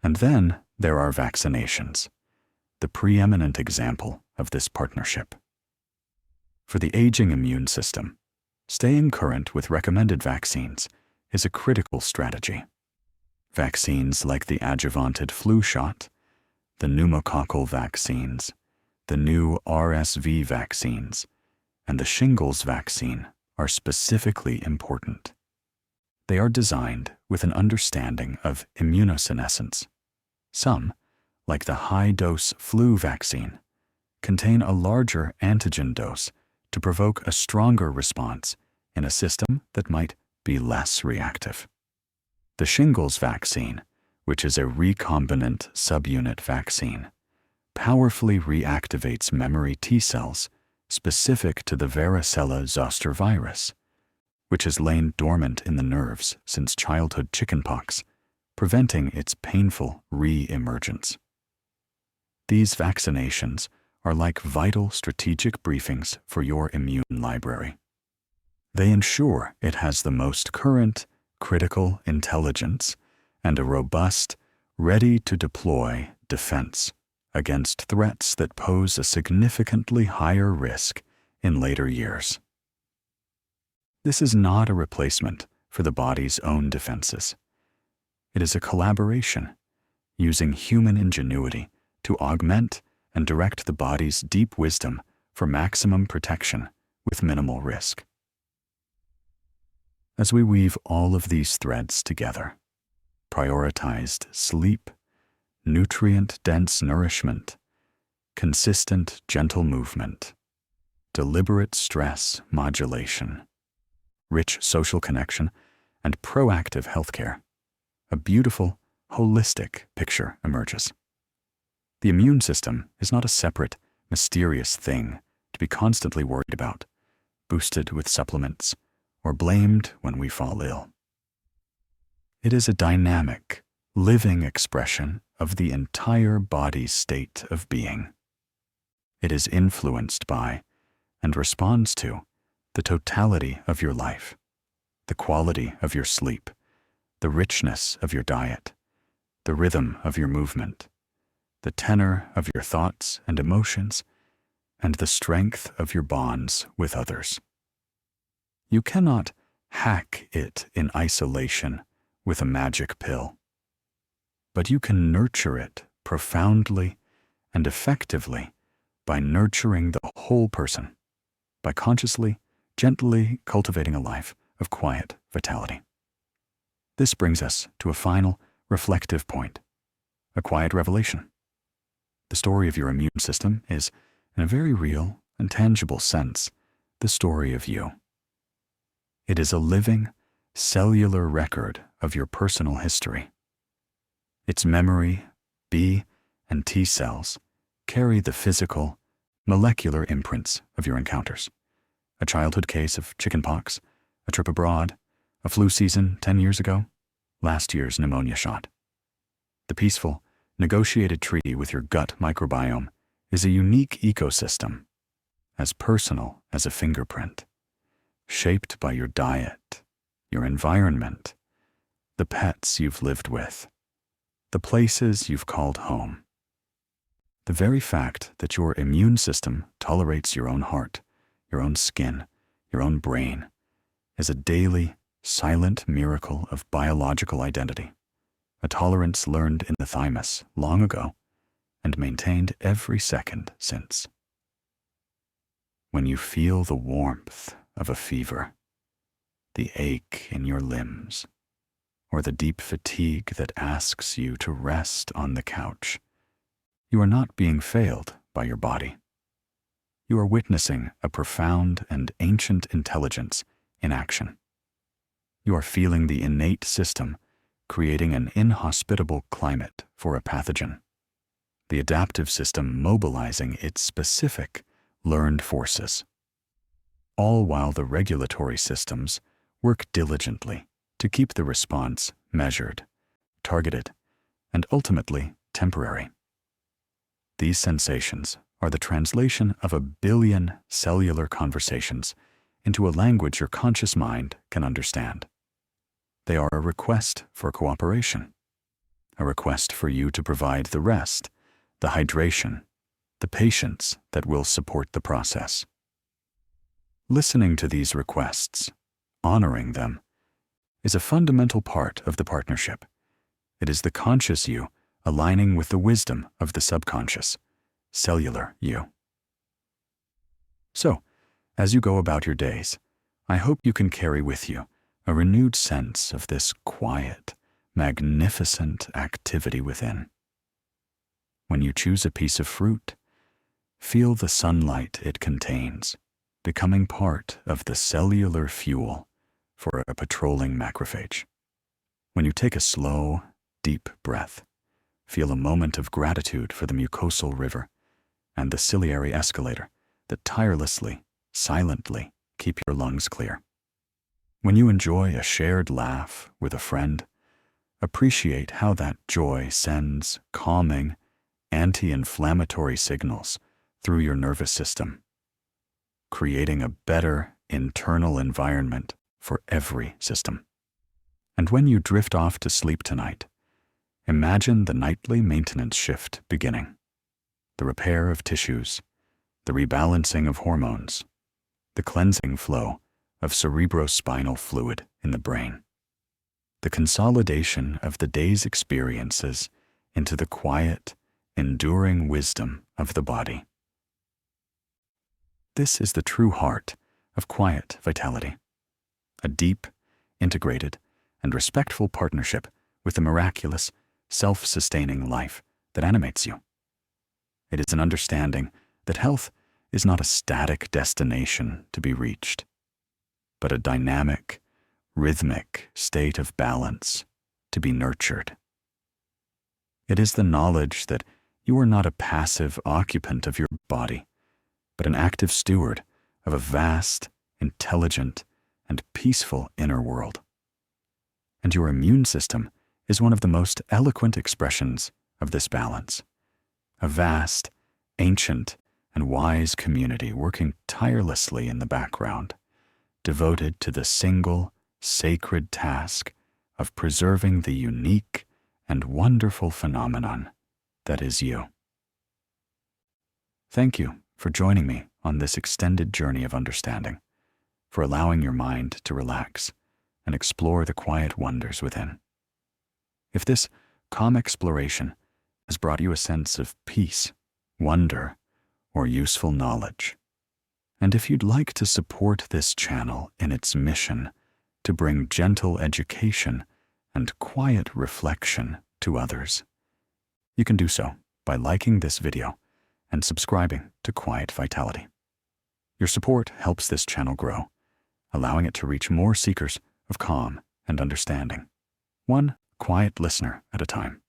And then there are vaccinations, the preeminent example of this partnership. For the aging immune system, staying current with recommended vaccines is a critical strategy. Vaccines like the adjuvanted flu shot, the pneumococcal vaccines, the new RSV vaccines, and the shingles vaccine are specifically important. They are designed with an understanding of immunosenescence. Some, like the high-dose flu vaccine, contain a larger antigen dose to provoke a stronger response in a system that might be less reactive. The shingles vaccine, which is a recombinant subunit vaccine, powerfully reactivates memory T cells specific to the varicella zoster virus, which has lain dormant in the nerves since childhood chickenpox, preventing its painful re-emergence. These vaccinations are like vital strategic briefings for your immune library. They ensure it has the most current, critical intelligence and a robust, ready-to-deploy defense against threats that pose a significantly higher risk in later years. This is not a replacement for the body's own defenses. It is a collaboration, using human ingenuity to augment and direct the body's deep wisdom for maximum protection with minimal risk. As we weave all of these threads together, prioritized sleep, nutrient-dense nourishment, consistent gentle movement, deliberate stress modulation, rich social connection, and proactive healthcare, a beautiful, holistic picture emerges. The immune system is not a separate, mysterious thing to be constantly worried about, boosted with supplements, or blamed when we fall ill. It is a dynamic, living expression of the entire body's state of being. It is influenced by and responds to the totality of your life, the quality of your sleep, the richness of your diet, the rhythm of your movement, the tenor of your thoughts and emotions, and the strength of your bonds with others. You cannot hack it in isolation with a magic pill, but you can nurture it profoundly and effectively by nurturing the whole person, by consciously, gently cultivating a life of quiet vitality. This brings us to a final, reflective point, a quiet revelation. The story of your immune system is, in a very real and tangible sense, the story of you. It is a living, cellular record of your personal history. Its memory, B and T cells carry the physical, molecular imprints of your encounters. A childhood case of chickenpox, a trip abroad, a flu season 10 years ago, last year's pneumonia shot. The peaceful, negotiated treaty with your gut microbiome is a unique ecosystem, as personal as a fingerprint, shaped by your diet, your environment, the pets you've lived with, the places you've called home. The very fact that your immune system tolerates your own heart, your own skin, your own brain, is a daily, silent miracle of biological identity, a tolerance learned in the thymus long ago and maintained every second since. When you feel the warmth of a fever, the ache in your limbs, or the deep fatigue that asks you to rest on the couch, you are not being failed by your body. You are witnessing a profound and ancient intelligence in action. You are feeling the innate system creating an inhospitable climate for a pathogen. The adaptive system mobilizing its specific learned forces. All while the regulatory systems work diligently to keep the response measured, targeted, and ultimately temporary. These sensations are the translation of 1 billion cellular conversations into a language your conscious mind can understand. They are a request for cooperation, a request for you to provide the rest, the hydration, the patience that will support the process. Listening to these requests, honoring them, is a fundamental part of the partnership. It is the conscious you aligning with the wisdom of the subconscious, cellular you. So, as you go about your days, I hope you can carry with you a renewed sense of this quiet, magnificent activity within. When you choose a piece of fruit, feel the sunlight it contains, becoming part of the cellular fuel for a patrolling macrophage. When you take a slow, deep breath, feel a moment of gratitude for the mucosal river and the ciliary escalator that tirelessly, silently keep your lungs clear. When you enjoy a shared laugh with a friend, appreciate how that joy sends calming, anti-inflammatory signals through your nervous system, creating a better internal environment for every system. And when you drift off to sleep tonight, imagine the nightly maintenance shift beginning, the repair of tissues, the rebalancing of hormones, the cleansing flow of cerebrospinal fluid in the brain, the consolidation of the day's experiences into the quiet, enduring wisdom of the body. This is the true heart of quiet vitality, a deep, integrated, and respectful partnership with the miraculous, self-sustaining life that animates you. It is an understanding that health is not a static destination to be reached, but a dynamic, rhythmic state of balance to be nurtured. It is the knowledge that you are not a passive occupant of your body, but an active steward of a vast, intelligent, and peaceful inner world. And your immune system is one of the most eloquent expressions of this balance, a vast, ancient, and wise community working tirelessly in the background, devoted to the single, sacred task of preserving the unique and wonderful phenomenon that is you. Thank you for joining me on this extended journey of understanding, for allowing your mind to relax and explore the quiet wonders within. If this calm exploration has brought you a sense of peace, wonder, or useful knowledge, and if you'd like to support this channel in its mission to bring gentle education and quiet reflection to others, you can do so by liking this video and subscribing to Quiet Vitality. Your support helps this channel grow, allowing it to reach more seekers of calm and understanding, one quiet listener at a time.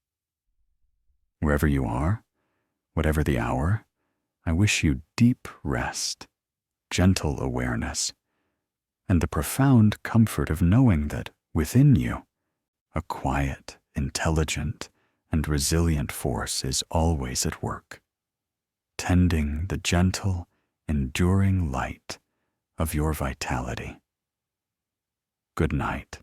Wherever you are, whatever the hour, I wish you deep rest, gentle awareness, and the profound comfort of knowing that within you, a quiet, intelligent, and resilient force is always at work, tending the gentle, enduring light of your vitality. Good night.